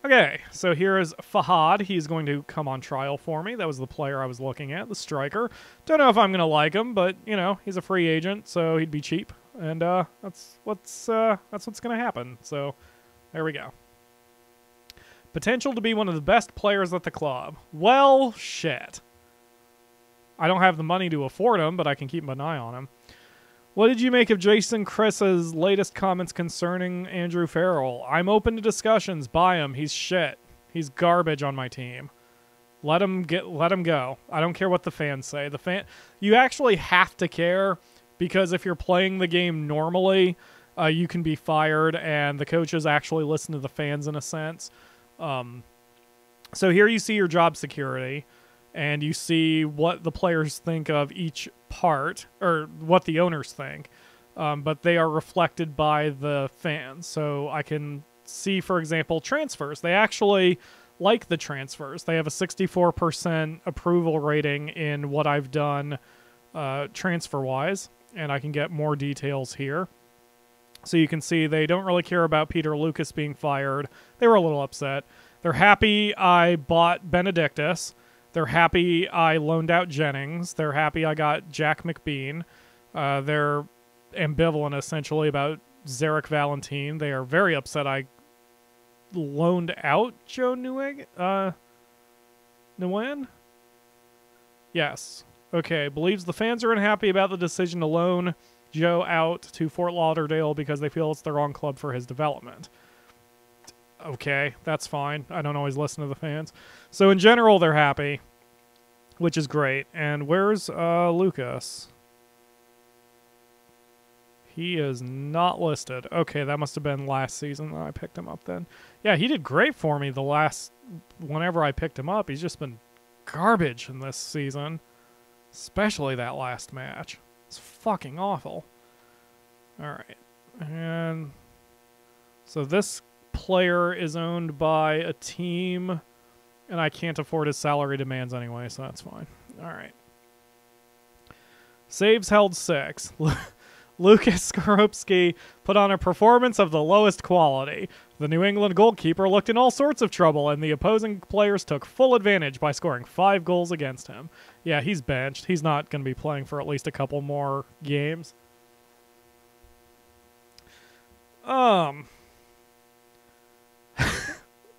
Okay, so here is Fahad. He's going to come on trial for me. That was the player I was looking at, the striker. Don't know if I'm going to like him, but, you know, he's a free agent, so he'd be cheap. And that's what's going to happen. So, there we go. Potential to be one of the best players at the club. Well, shit. I don't have the money to afford him, but I can keep an eye on him. What did you make of Jason Chris's latest comments concerning Andrew Farrell? I'm open to discussions. Buy him. He's shit. He's garbage on my team. Let him go. I don't care what the fans say. You actually have to care, because if you're playing the game normally, you can be fired, and the coaches actually listen to the fans in a sense. So here you see your job security, and you see what the players think of each part, or what the owners think, but they are reflected by the fans. So I can see, for example, transfers. They actually like the transfers. They have a 64% approval rating in what I've done transfer-wise, and I can get more details here. So you can see they don't really care about Peter Lucas being fired. They were a little upset. They're happy I bought Benedictus. They're happy I loaned out Jennings. They're happy I got Jack McBean. They're ambivalent, essentially, about Zarek Valentine. They are very upset I loaned out Joe Nguyen? Yes. Okay. Believes the fans are unhappy about the decision to loan Joe out to Fort Lauderdale because they feel it's the wrong club for his development. okay, that's fine. I don't always listen to the fans. So in general, they're happy, which is great. And where's Lucas? He is not listed. Okay, that must have been last season that I picked him up then. Yeah, he did great for me whenever I picked him up. He's just been garbage in this season. Especially that last match. It's fucking awful. Alright. And so this player is owned by a team, and I can't afford his salary demands anyway, so that's fine. Alright. Saves held 6. Lucas Skoropski put on a performance of the lowest quality. The New England goalkeeper looked in all sorts of trouble, and the opposing players took full advantage by scoring 5 goals against him. Yeah, he's benched. He's not going to be playing for at least a couple more games.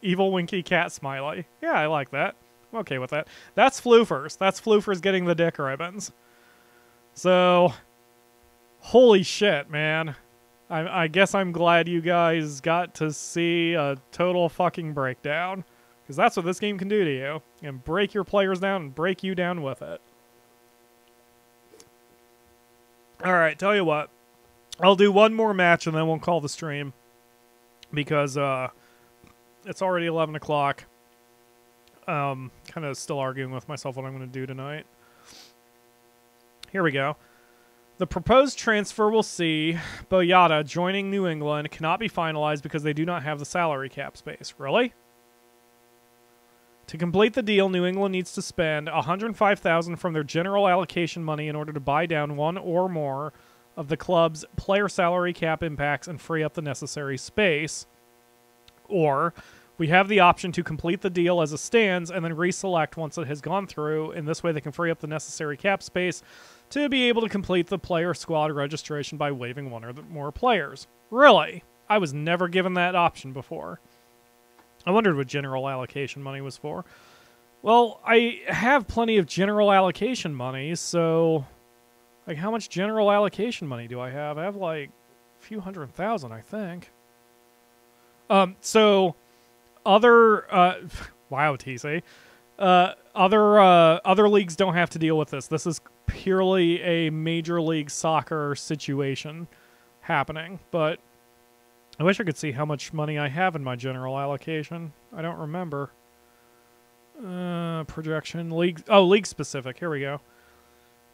Evil winky cat smiley. Yeah, I like that. I'm okay with that. That's Floofers. That's Floofers getting the dick ribbons. So, holy shit, man. I guess I'm glad you guys got to see a total fucking breakdown. Because that's what this game can do to you. And break your players down and break you down with it. Alright, tell you what. I'll do one more match and then we'll call the stream. Because, it's already 11 o'clock. Kind of still arguing with myself what I'm going to do tonight. Here we go. The proposed transfer will see Boyata joining New England cannot be finalized because they do not have the salary cap space. Really? To complete the deal, New England needs to spend $105,000 from their general allocation money in order to buy down one or more of the club's player salary cap impacts and free up the necessary space. Or we have the option to complete the deal as it stands and then reselect once it has gone through. In this way, they can free up the necessary cap space to be able to complete the player squad registration by waiving one or more players. Really? I was never given that option before. I wondered what general allocation money was for. Well, I have plenty of general allocation money, so... Like, how much general allocation money do I have? I have, like, a few $100,000, I think. So... Other, wow, TC. Other leagues don't have to deal with this. This is purely a Major League Soccer situation happening. But I wish I could see how much money I have in my general allocation. I don't remember. Projection, league. Oh, league specific. Here we go.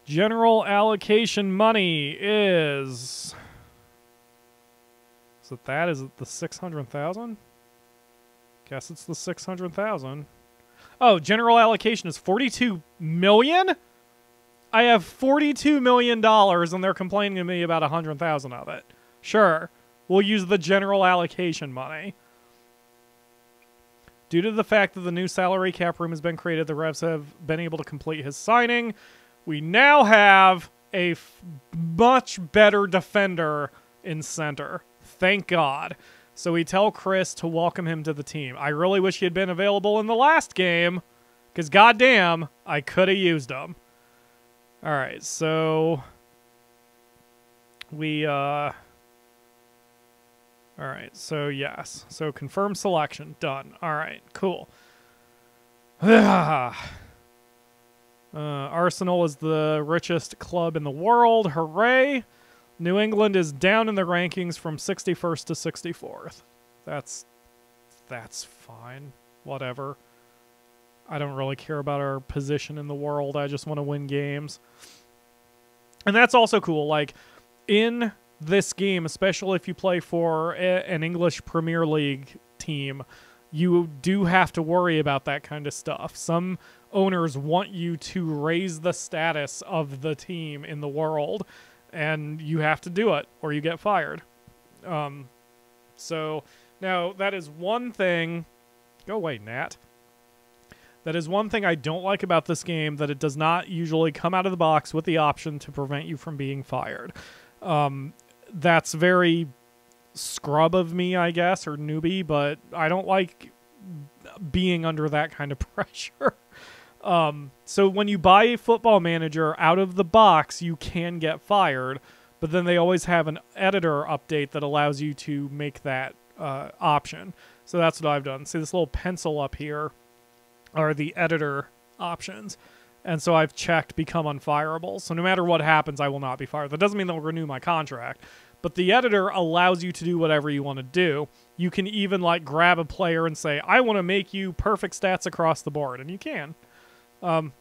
General allocation money is. Is it that? Is it the 600,000? Guess it's the 600,000. Oh, general allocation is 42 million? I have $42 million and they're complaining to me about 100,000 of it. Sure, we'll use the general allocation money. Due to the fact that the new salary cap room has been created, the Revs have been able to complete his signing. We now have a much better defender in center. Thank God. So we tell Chris to welcome him to the team. I really wish he had been available in the last game, because goddamn, I could have used him. Alright, so... We, Alright, so yes. So confirm selection. Done. Alright, cool. Arsenal is the richest club in the world. Hooray! New England is down in the rankings from 61st to 64th. That's fine. Whatever. I don't really care about our position in the world. I just want to win games. And that's also cool. Like, in this game, especially if you play for an English Premier League team, you do have to worry about that kind of stuff. Some owners want you to raise the status of the team in the world, and you have to do it, or you get fired. So, now, that is one thing... Go away, Nat. That is one thing I don't like about this game, that it does not usually come out of the box with the option to prevent you from being fired. That's very scrub of me, I guess, or newbie, but I don't like being under that kind of pressure. So when you buy a Football Manager out of the box, you can get fired, but then they always have an editor update that allows you to make that option. So that's what I've done. See this little pencil up here are the editor options. And so I've checked become unfireable. So no matter what happens, I will not be fired. That doesn't mean they'll renew my contract. But the editor allows you to do whatever you want to do. You can even like grab a player and say, I want to make you perfect stats across the board. And you can,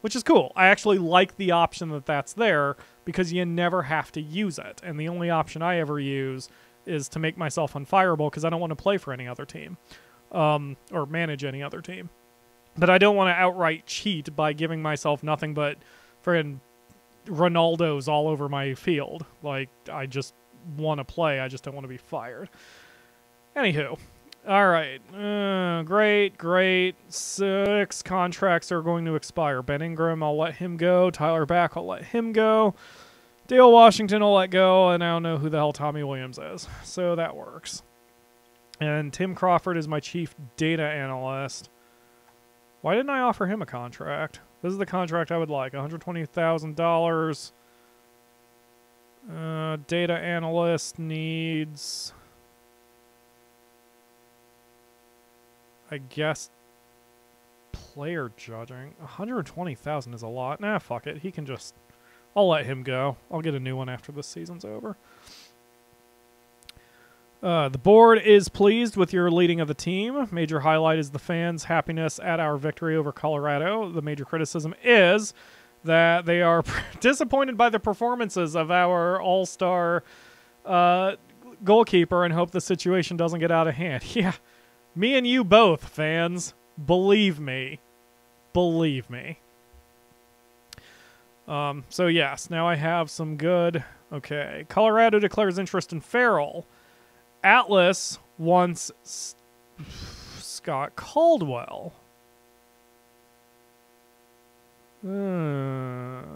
which is cool. I actually like the option that that's there because you never have to use it. And the only option I ever use is to make myself unfireable because I don't want to play for any other team or manage any other team. But I don't want to outright cheat by giving myself nothing but friggin' Ronaldo's all over my field. Like, I just want to play. I just don't want to be fired. Anywho. All right. Great. 6 contracts are going to expire. Ben Ingram, I'll let him go. Tyler Back, I'll let him go. Dale Washington, I'll let go. And I don't know who the hell Tommy Williams is. So that works. And Tim Crawford is my chief data analyst. Why didn't I offer him a contract? This is the contract I would like. $120,000. Data analyst needs, I guess, player judging. $120,000 is a lot. Nah, fuck it. He can just, I'll let him go. I'll get a new one after this season's over. The board is pleased with your leading of the team. Major highlight is the fans' happiness at our victory over Colorado. The major criticism is that they are disappointed by the performances of our all-star goalkeeper and hope the situation doesn't get out of hand. Yeah, me and you both, fans. Believe me. Believe me. So yes, now I have some good... Okay, Colorado declares interest in Farrell. Atlas wants Scott Caldwell. Ooh.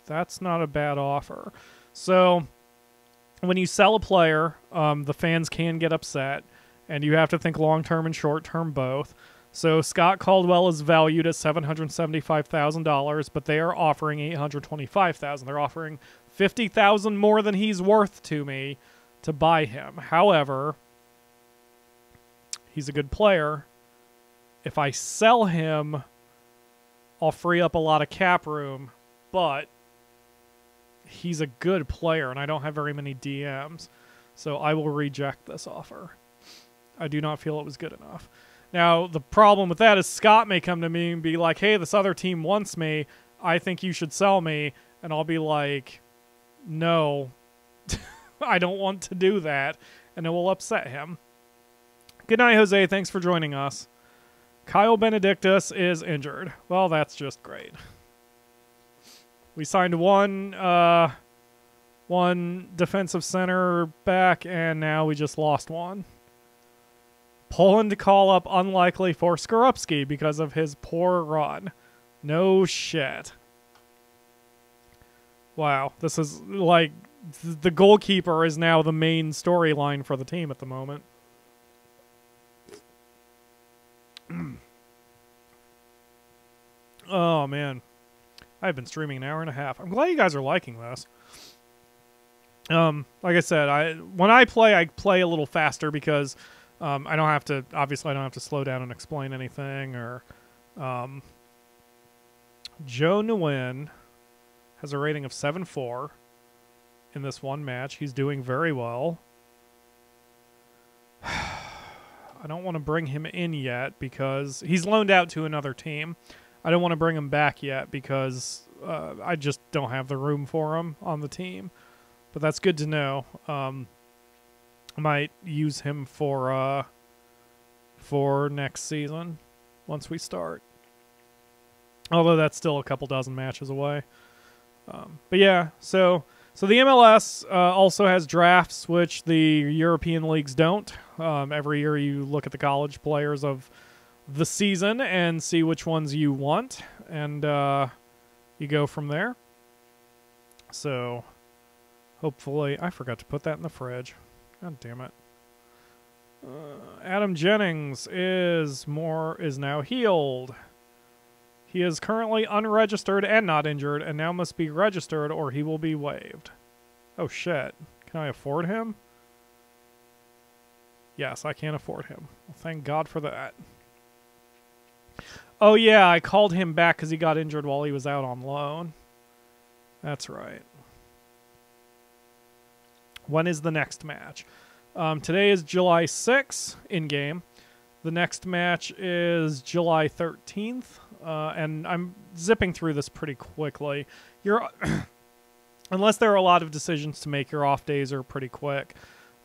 That's not a bad offer. So, when you sell a player, the fans can get upset, and you have to think long-term and short-term both. So Scott Caldwell is valued at $775,000, but they are offering $825,000. They're offering $50,000 more than he's worth to me to buy him. However, he's a good player. If I sell him, I'll free up a lot of cap room, but he's a good player, and I don't have very many DMs, so I will reject this offer. I do not feel it was good enough. Now, the problem with that is Scott may come to me and be like, hey, this other team wants me. I think you should sell me. And I'll be like, no, I don't want to do that. And it will upset him. Good night, Jose. Thanks for joining us. Kyle Benedictus is injured. Well, that's just great. We signed one defensive center back, and now we just lost one. Poland to call up unlikely for Skorupski because of his poor run. No shit. Wow, this is like the goalkeeper is now the main storyline for the team at the moment. Oh man, I've been streaming an hour and a half. I'm glad you guys are liking this. Like I said, when I play a little faster because I don't have to, obviously I don't have to slow down and explain anything. Or Joe Nguyen has a rating of 7.4 in this one match. He's doing very well. I don't want to bring him in yet because he's loaned out to another team. I don't want to bring him back yet because I just don't have the room for him on the team. But that's good to know. I might use him for next season once we start. Although that's still a couple dozen matches away. But yeah, so the MLS also has drafts, which the European leagues don't. Every year you look at the college players of the season and see which ones you want, and you go from there. So hopefully, I forgot to put that in the fridge. God damn it. Adam Jennings is now healed. He is currently unregistered and not injured, and now must be registered or he will be waived. Oh shit. Can I afford him? Yes, I can afford him. Well, thank God for that. Oh yeah, I called him back because he got injured while he was out on loan. That's right. When is the next match? Today is July 6th in-game. The next match is July 13th. And I'm zipping through this pretty quickly. Unless there are a lot of decisions to make, your off days are pretty quick.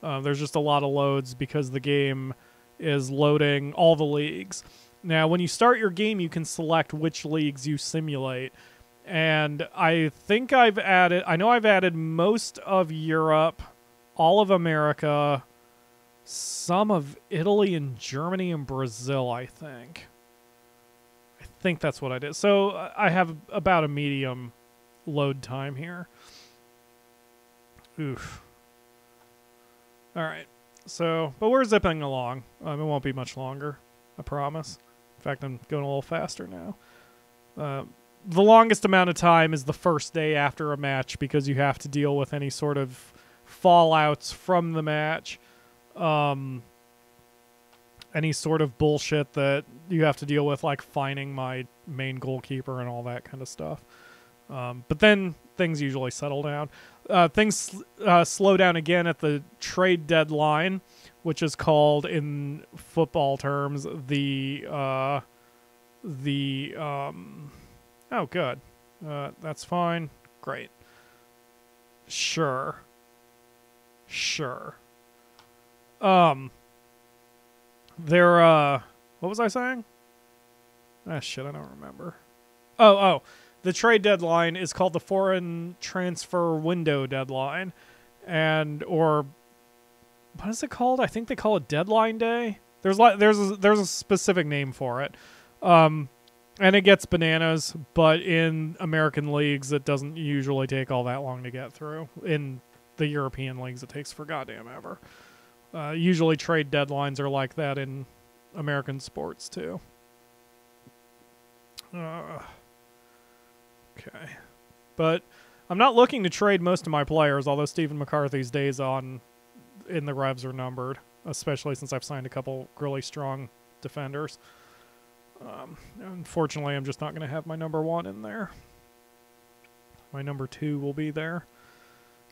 There's just a lot of loads because the game is loading all the leagues. Now, when you start your game, you can select which leagues you simulate. And I think I know I've added most of Europe, all of America, some of Italy and Germany and Brazil, I think. I think that's what I did. So I have about a medium load time here. Oof. All right. So, but we're zipping along. It won't be much longer, I promise. In fact, I'm going a little faster now. The longest amount of time is the first day after a match because you have to deal with any sort of fallouts from the match. Any sort of bullshit that you have to deal with, like fining my main goalkeeper and all that kind of stuff. But then things usually settle down. Things slow down again at the trade deadline, which is called in football terms oh, good. That's fine. Great. Sure. What was I saying? Ah, shit, I don't remember. Oh. The trade deadline is called the foreign transfer window deadline. Or what is it called? I think they call it deadline day. There's a specific name for it. And it gets bananas, but in American leagues it doesn't usually take all that long to get through. In the European leagues it takes for goddamn ever. Usually trade deadlines are like that in American sports too. Okay. But I'm not looking to trade most of my players, although Stephen McCarthy's days in the Revs are numbered, especially since I've signed a couple really strong defenders. Unfortunately, I'm just not going to have my number 1 in there. My number 2 will be there.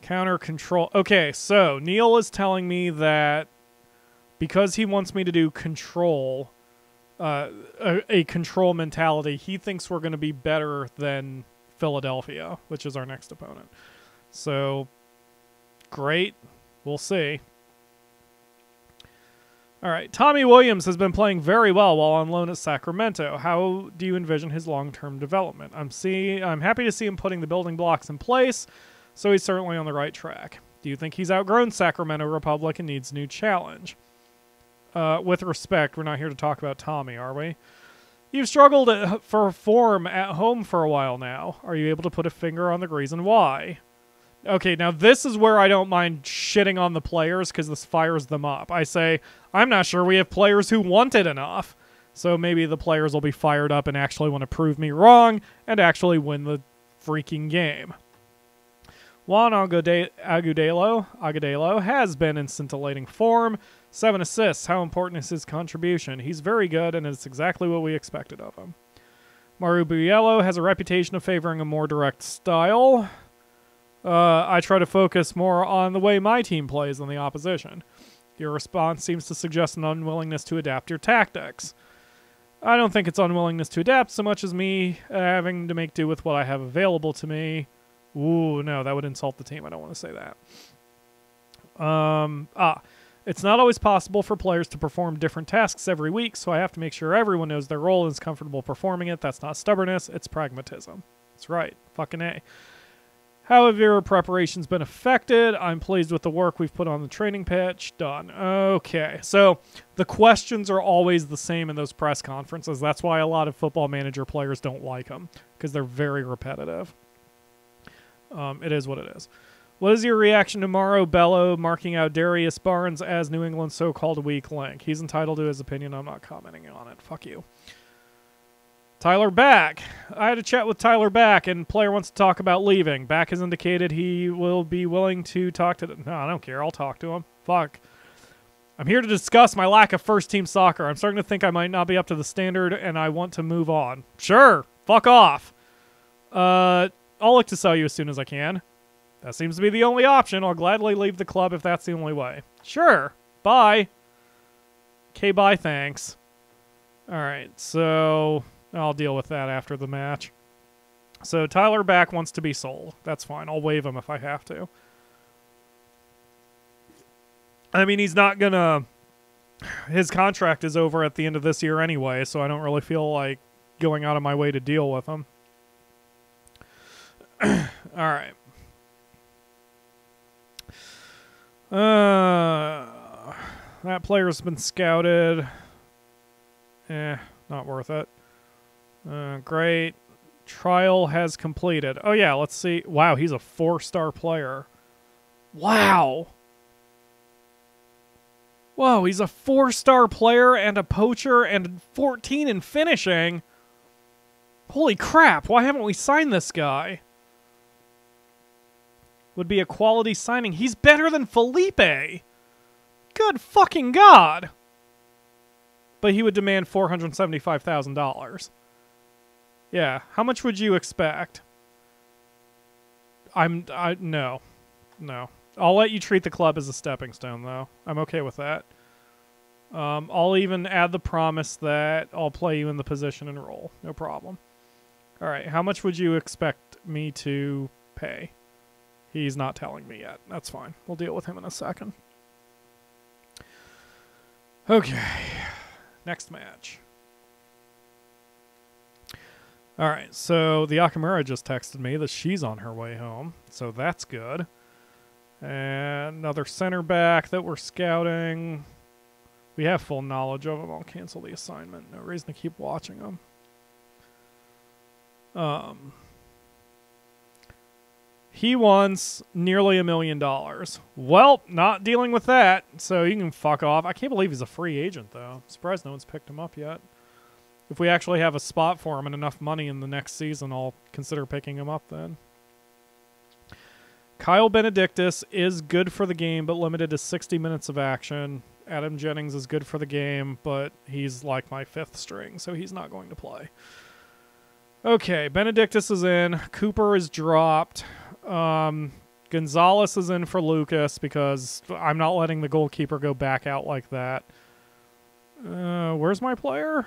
Counter control. Okay, so Neil is telling me that because he wants me to do control, a control mentality, he thinks we're going to be better than Philadelphia, which is our next opponent. So, great. We'll see. All right. Tommy Williams has been playing very well while on loan at Sacramento. How do you envision his long-term development? I'm happy to see him putting the building blocks in place, so he's certainly on the right track. Do you think he's outgrown Sacramento Republic and needs a new challenge? With respect, we're not here to talk about Tommy, are we? You've struggled for form at home for a while now. Are you able to put a finger on the reason why? Okay, now this is where I don't mind shitting on the players because this fires them up. I say, I'm not sure we have players who want it enough. So maybe the players will be fired up and actually want to prove me wrong and actually win the freaking game. Juan Agudelo has been in scintillating form. 7 assists. How important is his contribution? He's very good, and it's exactly what we expected of him. Maru Buello has a reputation of favoring a more direct style. I try to focus more on the way my team plays than the opposition. Your response seems to suggest an unwillingness to adapt your tactics. I don't think it's unwillingness to adapt so much as me having to make do with what I have available to me. Ooh, no, that would insult the team. I don't want to say that. It's not always possible for players to perform different tasks every week, so I have to make sure everyone knows their role and is comfortable performing it. That's not stubbornness, it's pragmatism. That's right. Fucking A. How have your preparations been affected? I'm pleased with the work we've put on the training pitch. Done. Okay, so the questions are always the same in those press conferences. That's why a lot of Football Manager players don't like them, because they're very repetitive. It is what it is. What is your reaction to Mauro Bello marking out Darius Barnes as New England's so-called weak link? He's entitled to his opinion. I'm not commenting on it. Fuck you. Tyler Back. I had a chat with Tyler Back, and player wants to talk about leaving. Back has indicated he will be willing to talk to... No, I don't care. I'll talk to him. Fuck. I'm here to discuss my lack of first-team soccer. I'm starting to think I might not be up to the standard, and I want to move on. Sure. Fuck off. I'll look to sell you as soon as I can. That seems to be the only option. I'll gladly leave the club if that's the only way. Sure. Bye. Okay, bye, thanks. Alright, so... I'll deal with that after the match. So Tyler Back wants to be sold. That's fine. I'll waive him if I have to. I mean, he's not gonna... His contract is over at the end of this year anyway, so I don't really feel like going out of my way to deal with him. Alright. That player's been scouted. Not worth it. Great. Trial has completed. Oh, yeah, let's see. Wow, he's a 4-star player. Wow. Whoa, he's a 4-star player and a poacher and 14 in finishing. Holy crap, why haven't we signed this guy? Would be a quality signing. He's better than Felipe. Good fucking God. But he would demand $475,000. Yeah, how much would you expect? No. No. I'll let you treat the club as a stepping stone, though. I'm okay with that. I'll even add the promise that I'll play you in the position and role. No problem. Alright, how much would you expect me to pay? He's not telling me yet. That's fine. We'll deal with him in a second. Okay. Next match. Alright, so the Akamura just texted me that she's on her way home, so that's good. And another center back that we're scouting. We have full knowledge of him. I'll cancel the assignment. No reason to keep watching him. He wants nearly $1 million. Well, not dealing with that, so you can fuck off. I can't believe he's a free agent, though. I'm surprised no one's picked him up yet. If we actually have a spot for him and enough money in the next season, I'll consider picking him up then. Kyle Benedictus is good for the game, but limited to 60 minutes of action. Adam Jennings is good for the game, but he's like my 5th string, so he's not going to play. Okay, Benedictus is in. Cooper is dropped. Gonzalez is in for Lucas because I'm not letting the goalkeeper go back out like that. Where's my player?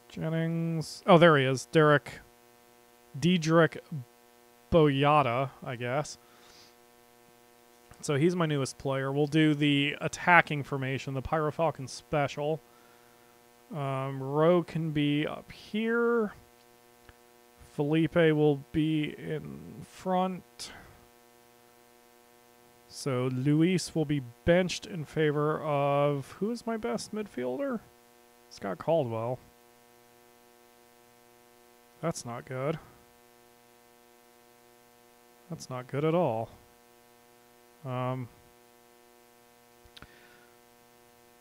Jennings. Oh, there he is. Diedrich Boyata, I guess. So he's my newest player. We'll do the attacking formation, the PyroFalkon special. Rowe can be up here. Felipe will be in front. So Luis will be benched in favor of... Who is my best midfielder? Scott Caldwell. That's not good. That's not good at all.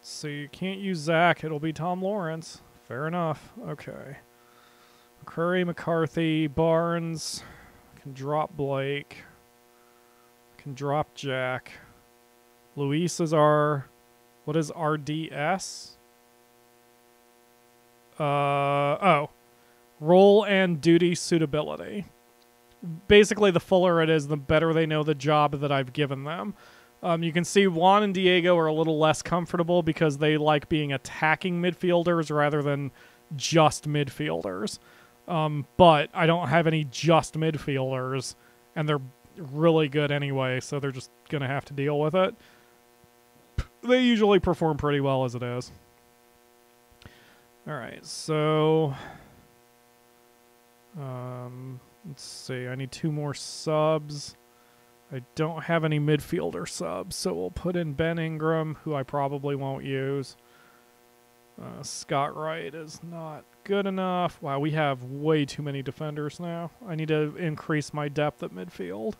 So you can't use Zach. It'll be Tom Lawrence. Fair enough. Okay. McCurry, McCarthy, Barnes. Can drop Blake. Can drop Jack. Luis is our... What is RDS? Oh. Role and duty suitability. Basically, the fuller it is, the better they know the job that I've given them. You can see Juan and Diego are a little less comfortable because they like being attacking midfielders rather than just midfielders. But I don't have any just midfielders, and they're really good anyway, so they're just going to have to deal with it. They usually perform pretty well as it is. Alright, so... let's see, I need 2 more subs. I don't have any midfielder subs, so we'll put in Ben Ingram, who I probably won't use. Scott Wright is not good enough. Wow, we have way too many defenders now. I need to increase my depth at midfield.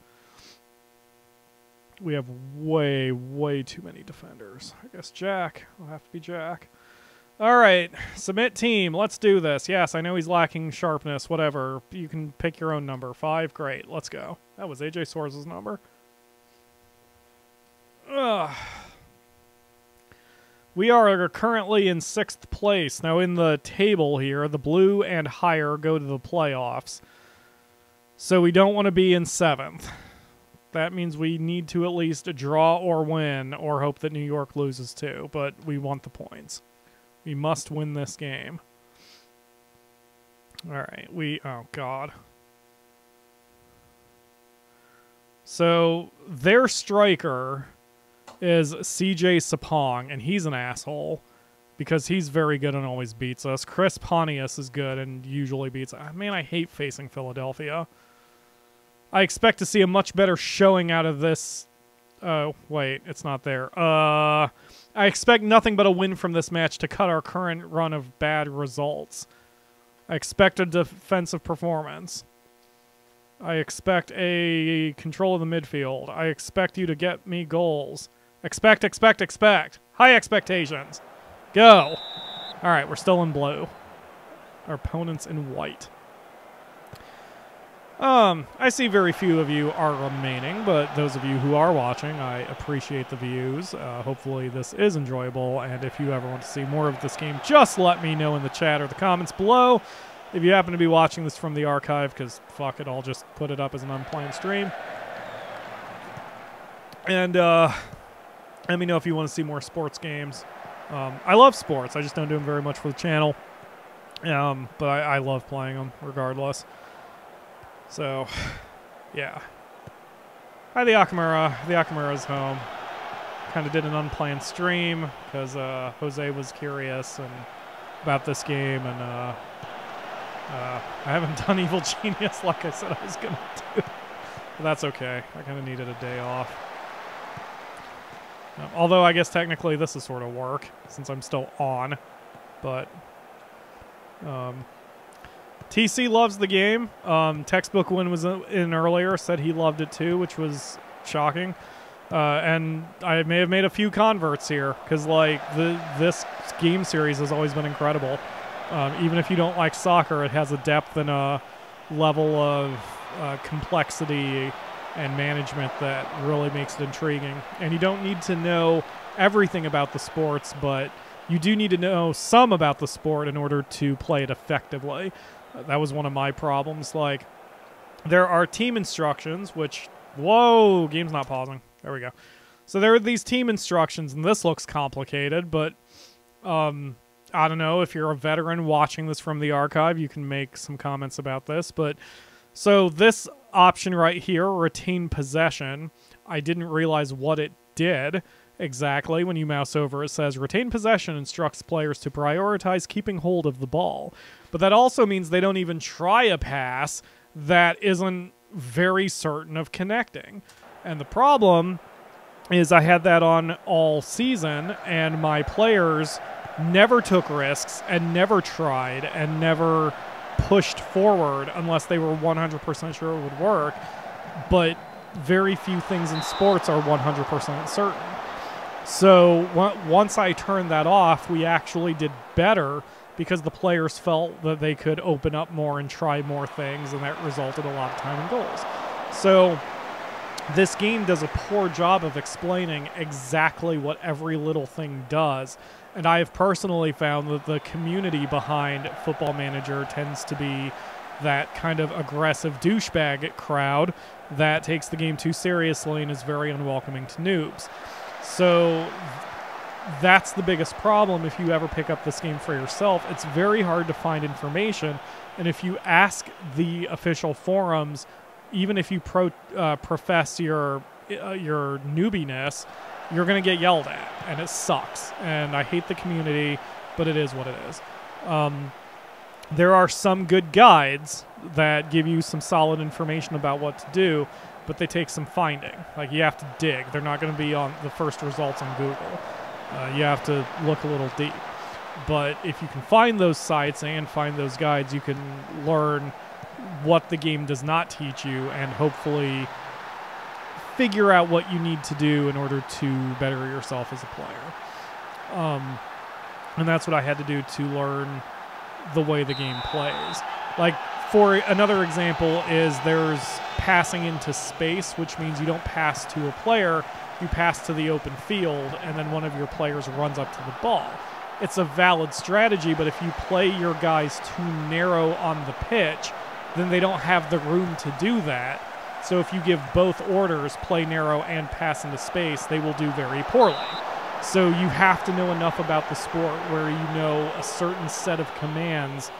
We have way, way too many defenders. I guess Jack. I'll have to be Jack. All right, submit team. Let's do this. Yes, I know he's lacking sharpness. Whatever. You can pick your own number. 5. Great. Let's go. That was AJ Soares' number. Ugh. We are currently in 6th place. Now, in the table here, the blue and higher go to the playoffs. So we don't want to be in 7th. That means we need to at least draw or win, or hope that New York loses too. But we want the points. We must win this game. All right, oh God. So their striker is CJ Sapong, and he's an asshole because he's very good and always beats us. Chris Pontius is good and usually beats us. Man, I hate facing Philadelphia. I expect to see a much better showing out of this. Oh, wait, it's not there. I expect nothing but a win from this match to cut our current run of bad results. I expect a defensive performance. I expect a control of the midfield. I expect you to get me goals. Expect. High expectations. Go. All right, we're still in blue. Our opponent's in white. I see very few of you are remaining, but those of you who are watching, I appreciate the views. Hopefully this is enjoyable, and if you ever want to see more of this game, just let me know in the chat or the comments below. If you happen to be watching this from the archive, because fuck it, I'll just put it up as an unplanned stream. And let me know if you want to see more sports games. I love sports, I just don't do them very much for the channel. But I love playing them regardless. So, yeah. Hi, the Akamura. The Akamura's home. Kind of did an unplanned stream because Jose was curious about this game, and I haven't done Evil Genius like I said I was going to do. But that's okay. I kind of needed a day off. Although I guess technically this is sort of work since I'm still on. But TC loves the game. Textbook Win was in earlier, said he loved it too, which was shocking. And I may have made a few converts here because like this game series has always been incredible. Even if you don't like soccer, it has a depth and a level of complexity and management that really makes it intriguing. And you don't need to know everything about the sports, but you do need to know some about the sport in order to play it effectively. That was one of my problems. Like, there are team instructions, which... Whoa! Game's not pausing. There we go. So there are these team instructions, and this looks complicated, but... I don't know. If you're a veteran watching this from the archive, you can make some comments about this. But so this option right here, retain possession, I didn't realize what it did exactly. When you mouse over, it says retain possession instructs players to prioritize keeping hold of the ball. But that also means they don't even try a pass that isn't very certain of connecting. And the problem is I had that on all season, and my players never took risks and never tried and never pushed forward unless they were 100% sure it would work. But very few things in sports are 100% certain. So once I turned that off, we actually did better because the players felt that they could open up more and try more things, and that resulted a lot of time in goals. So this game does a poor job of explaining exactly what every little thing does. And I have personally found that the community behind Football Manager tends to be that kind of aggressive douchebag crowd that takes the game too seriously and is very unwelcoming to noobs. So that's the biggest problem if you ever pick up this game for yourself. It's very hard to find information, and if you ask the official forums, even if you profess your newbiness, you're going to get yelled at, and it sucks. And I hate the community, but it is what it is. There are some good guides that give you some solid information about what to do, but they take some finding. Like, you have to dig. They're not going to be on the first results on Google. You have to look a little deep. But if you can find those sites and find those guides, you can learn what the game does not teach you and hopefully figure out what you need to do in order to better yourself as a player. And that's what I had to do to learn the way the game plays. Like, for another example is there's passing into space, which means you don't pass to a player, you pass to the open field, and then one of your players runs up to the ball. It's a valid strategy, but if you play your guys too narrow on the pitch, then they don't have the room to do that. So if you give both orders, play narrow and pass into space, they will do very poorly. So you have to know enough about the sport where you know a certain set of commands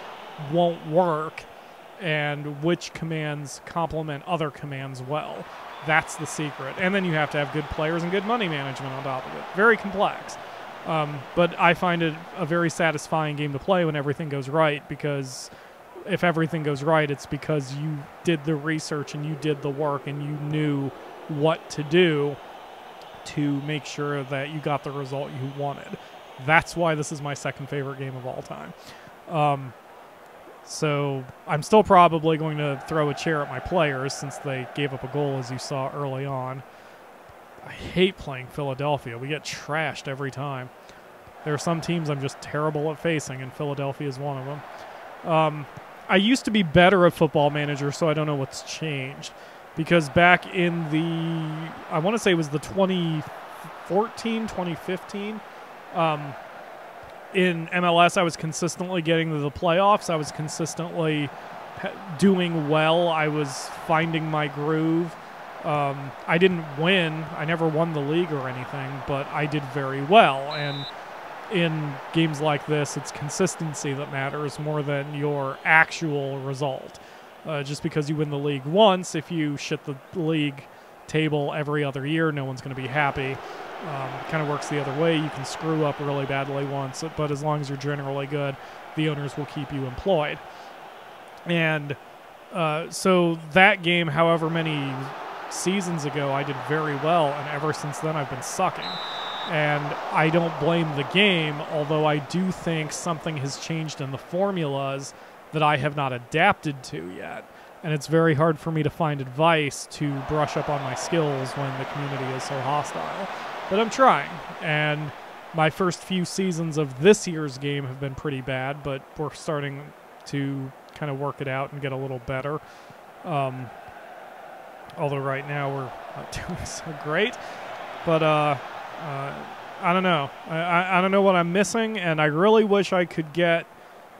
won't work and which commands complement other commands well. That's the secret. And then you have to have good players and good money management on top of it. Very complex. But I find it a very satisfying game to play when everything goes right, because if everything goes right, it's because you did the research and you did the work and you knew what to do to make sure that you got the result you wanted. That's why this is my second favorite game of all time. So I'm still probably going to throw a chair at my players since they gave up a goal, as you saw early on. I hate playing Philadelphia. We get trashed every time. There are some teams I'm just terrible at facing, and Philadelphia is one of them. I used to be better at Football Manager, so I don't know what's changed. Because back in the, I want to say it was the 2014, 2015, in MLS, I was consistently getting to the playoffs. I was consistently doing well. I was finding my groove. I didn't win. I never won the league or anything, but I did very well. And in games like this, it's consistency that matters more than your actual result. Just because you win the league once, if you shit the league table every other year, no one's going to be happy. Kind of works the other way. You can screw up really badly once, but as long as you're generally good, the owners will keep you employed. And so that game, however many seasons ago, I did very well, and ever since then I've been sucking. And I don't blame the game, although I do think something has changed in the formulas that I have not adapted to yet. And it's very hard for me to find advice to brush up on my skills when the community is so hostile. But I'm trying, and my first few seasons of this year's game have been pretty bad, but we're starting to kind of work it out and get a little better. Although right now we're not doing so great. But I don't know. I don't know what I'm missing, and I really wish I could get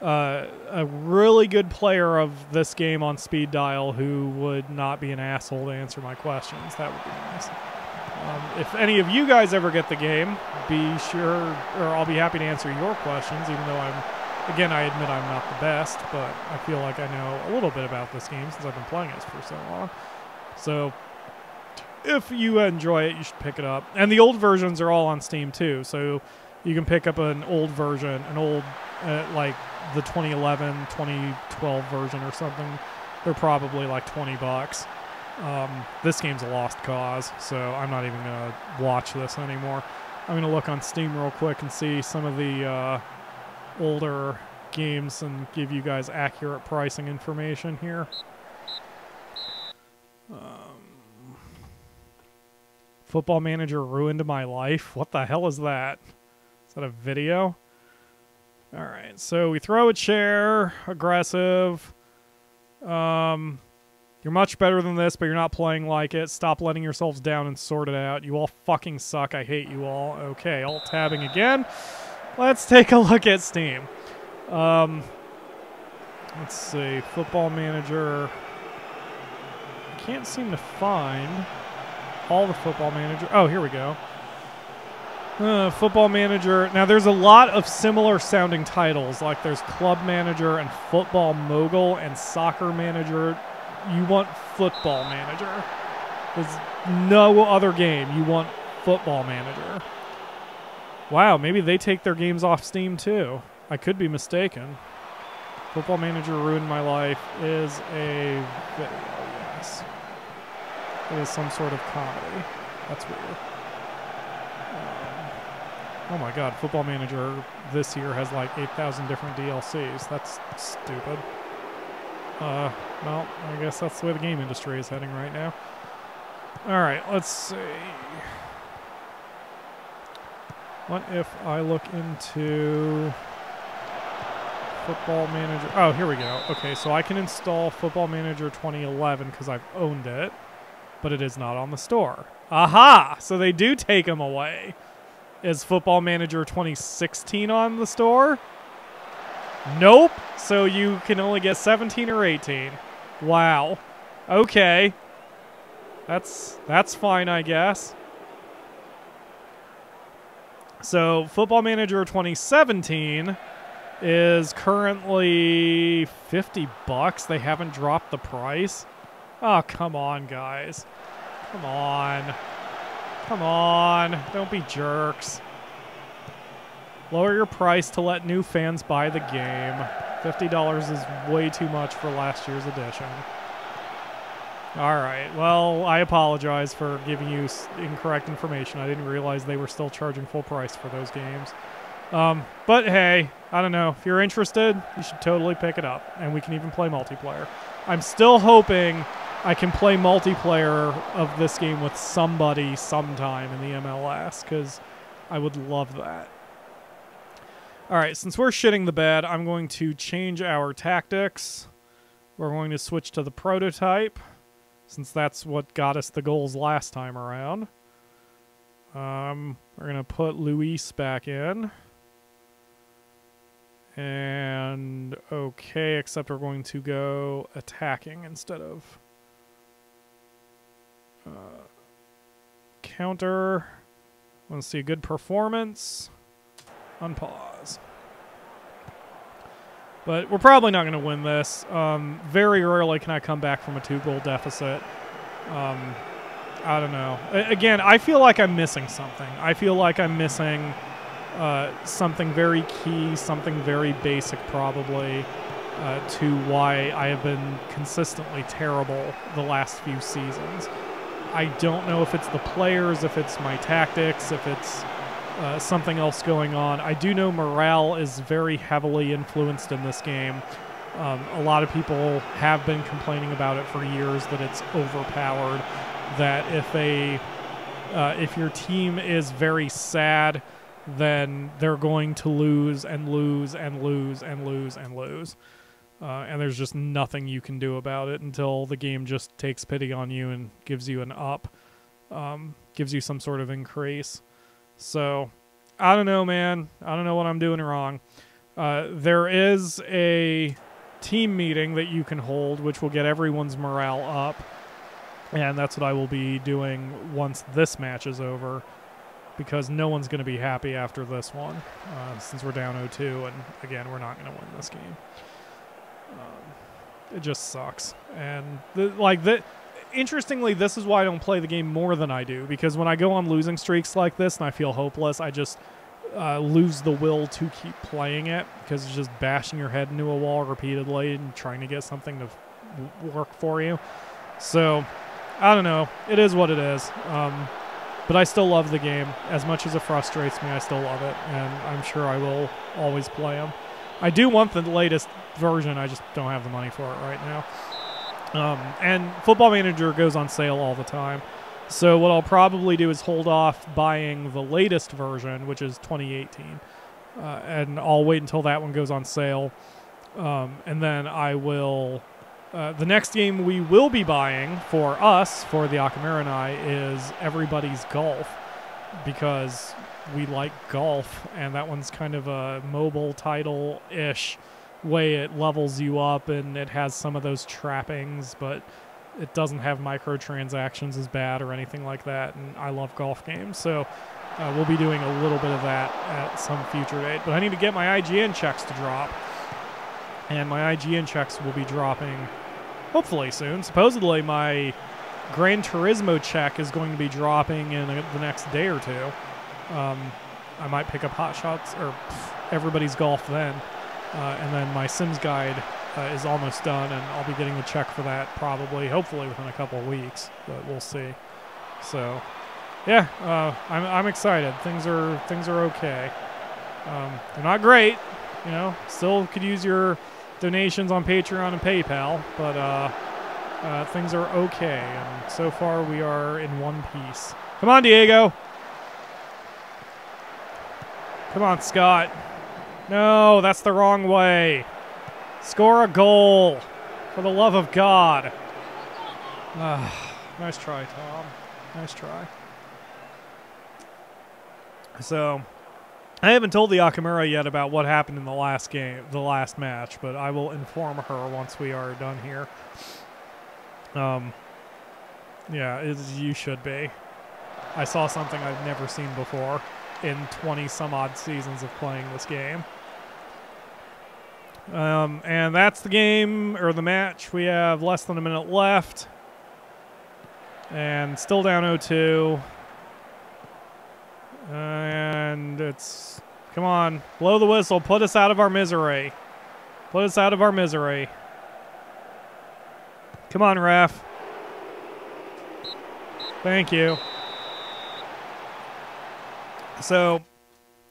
a really good player of this game on speed dial who would not be an asshole to answer my questions. That would be nice. If any of you guys ever get the game, be sure, or I'll be happy to answer your questions, even though again, I admit I'm not the best, but I feel like I know a little bit about this game since I've been playing it for so long. So if you enjoy it, you should pick it up. And the old versions are all on Steam too, so you can pick up an old version, like the 2011, 2012 version or something. They're probably like $20. This game's a lost cause, so I'm not even going to watch this anymore. I'm going to look on Steam real quick and see some of the older games and give you guys accurate pricing information here. Football Manager ruined my life. What the hell is that? Is that a video? All right, so we throw a chair, aggressive. You're much better than this, but you're not playing like it. Stop letting yourselves down and sort it out. You all fucking suck. I hate you all. Okay, alt-tabbing again. Let's take a look at Steam. Let's see. Football Manager. I can't seem to find all the Football Manager. Oh, here we go. Football Manager. Now, there's a lot of similar sounding titles. Like there's Club Manager and Football Mogul and Soccer Manager. You want Football Manager. There's no other game. You want Football Manager. Wow, maybe they take their games off Steam too. I could be mistaken. Football Manager Ruined My Life is a video, yes. It is some sort of comedy. That's weird. Oh my god, Football Manager this year has like 8,000 different DLCs. That's stupid. Well, I guess that's the way the game industry is heading right now. Alright, let's see. What if I look into Football Manager? Oh, here we go. Okay, so I can install Football Manager 2011 because I've owned it, but it is not on the store. Aha! So they do take them away. Is Football Manager 2016 on the store? Nope. So you can only get 17 or 18. Wow. Okay. That's fine, I guess. So Football Manager 2017 is currently $50. They haven't dropped the price. Oh, come on, guys. Come on. Come on. Don't be jerks. Lower your price to let new fans buy the game. $50 is way too much for last year's edition. All right. Well, I apologize for giving you incorrect information. I didn't realize they were still charging full price for those games. But hey, I don't know. If you're interested, you should totally pick it up. And we can even play multiplayer. I'm still hoping I can play multiplayer of this game with somebody sometime in the MLS, because I would love that. All right, since we're shitting the bed, I'm going to change our tactics. We're going to switch to the prototype, since that's what got us the goals last time around. We're going to put Luis back in. And okay, except we're going to go attacking instead of counter. Want to see a good performance. Unpause. But we're probably not going to win this. Very rarely can I come back from a 2-goal deficit. I don't know. Again, I feel like I'm missing something. I feel like I'm missing something very key, something very basic probably, to why I have been consistently terrible the last few seasons. I don't know if it's the players, if it's my tactics, if it's something else going on. I do know morale is very heavily influenced in this game. A lot of people have been complaining about it for years, that it's overpowered, that if your team is very sad, then they're going to lose and lose and lose and lose and lose. And there's just nothing you can do about it until the game just takes pity on you and gives you an up, gives you some sort of increase. So, I don't know, man. I don't know what I'm doing wrong. There is a team meeting that you can hold, which will get everyone's morale up. And that's what I will be doing once this match is over, because no one's going to be happy after this one, since we're down 0-2, and again, we're not going to win this game. It just sucks. And interestingly, this is why I don't play the game more than I do, because when I go on losing streaks like this and I feel hopeless, I just lose the will to keep playing it, because it's just bashing your head into a wall repeatedly and trying to get something to work for you. So, I don't know. It is what it is. But I still love the game. As much as it frustrates me, I still love it, and I'm sure I will always play them. I do want the latest version, I just don't have the money for it right now. And Football Manager goes on sale all the time. So what I'll probably do is hold off buying the latest version, which is 2018. And I'll wait until that one goes on sale. And then I will... the next game we will be buying for us, for the Akamura and I, is Everybody's Golf, because we like golf, and that one's kind of a mobile title-ish way. It levels you up, and it has some of those trappings, but it doesn't have microtransactions as bad or anything like that, and I love golf games, so we'll be doing a little bit of that at some future date. But I need to get my IGN checks to drop, and my IGN checks will be dropping hopefully soon. Supposedly my Gran Turismo check is going to be dropping in the next day or two. I might pick up Hot Shots or Everybody's Golf then. And then my Sims guide is almost done, and I'll be getting the check for that probably, hopefully within a couple of weeks, but we'll see. So, yeah, I'm excited. Things are okay. They're not great, you know. Still could use your donations on Patreon and PayPal, but things are okay, and so far we are in one piece. Come on, Diego. Come on, Scott. No, that's the wrong way. Score a goal. For the love of God. Nice try, Tom. Nice try. So, I haven't told the Akamura yet about what happened in the last game, the last match, but I will inform her once we are done here. Yeah, you should be. I saw something I've never seen before in 20 some odd seasons of playing this game. And that's the game, or the match. We have less than a minute left. And still down 0-2. And it's... Come on, blow the whistle. Put us out of our misery. Put us out of our misery. Come on, ref. Thank you. So,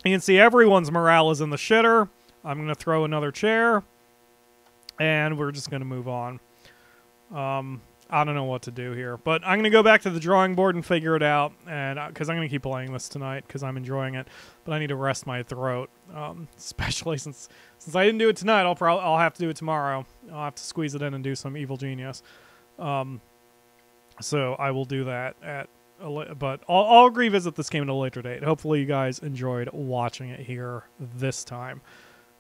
you can see everyone's morale is in the shitter. I'm going to throw another chair. And we're just going to move on. I don't know what to do here. But I'm going to go back to the drawing board and figure it out. And because I'm going to keep playing this tonight because I'm enjoying it. But I need to rest my throat. Especially since I didn't do it tonight, I'll have to do it tomorrow. I'll have to squeeze it in and do some Evil Genius. So I will do that but I'll revisit this game at a later date. Hopefully you guys enjoyed watching it here this time.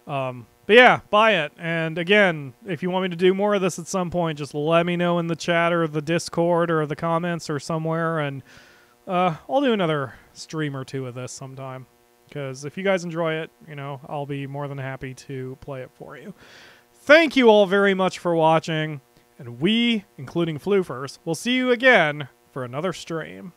But yeah, buy it. And again, if you want me to do more of this at some point, just let me know in the chat or the Discord or the comments or somewhere, and I'll do another stream or two of this sometime. Because if you guys enjoy it, you know, I'll be more than happy to play it for you. Thank you all very much for watching, and we, including Floofers, will see you again for another stream.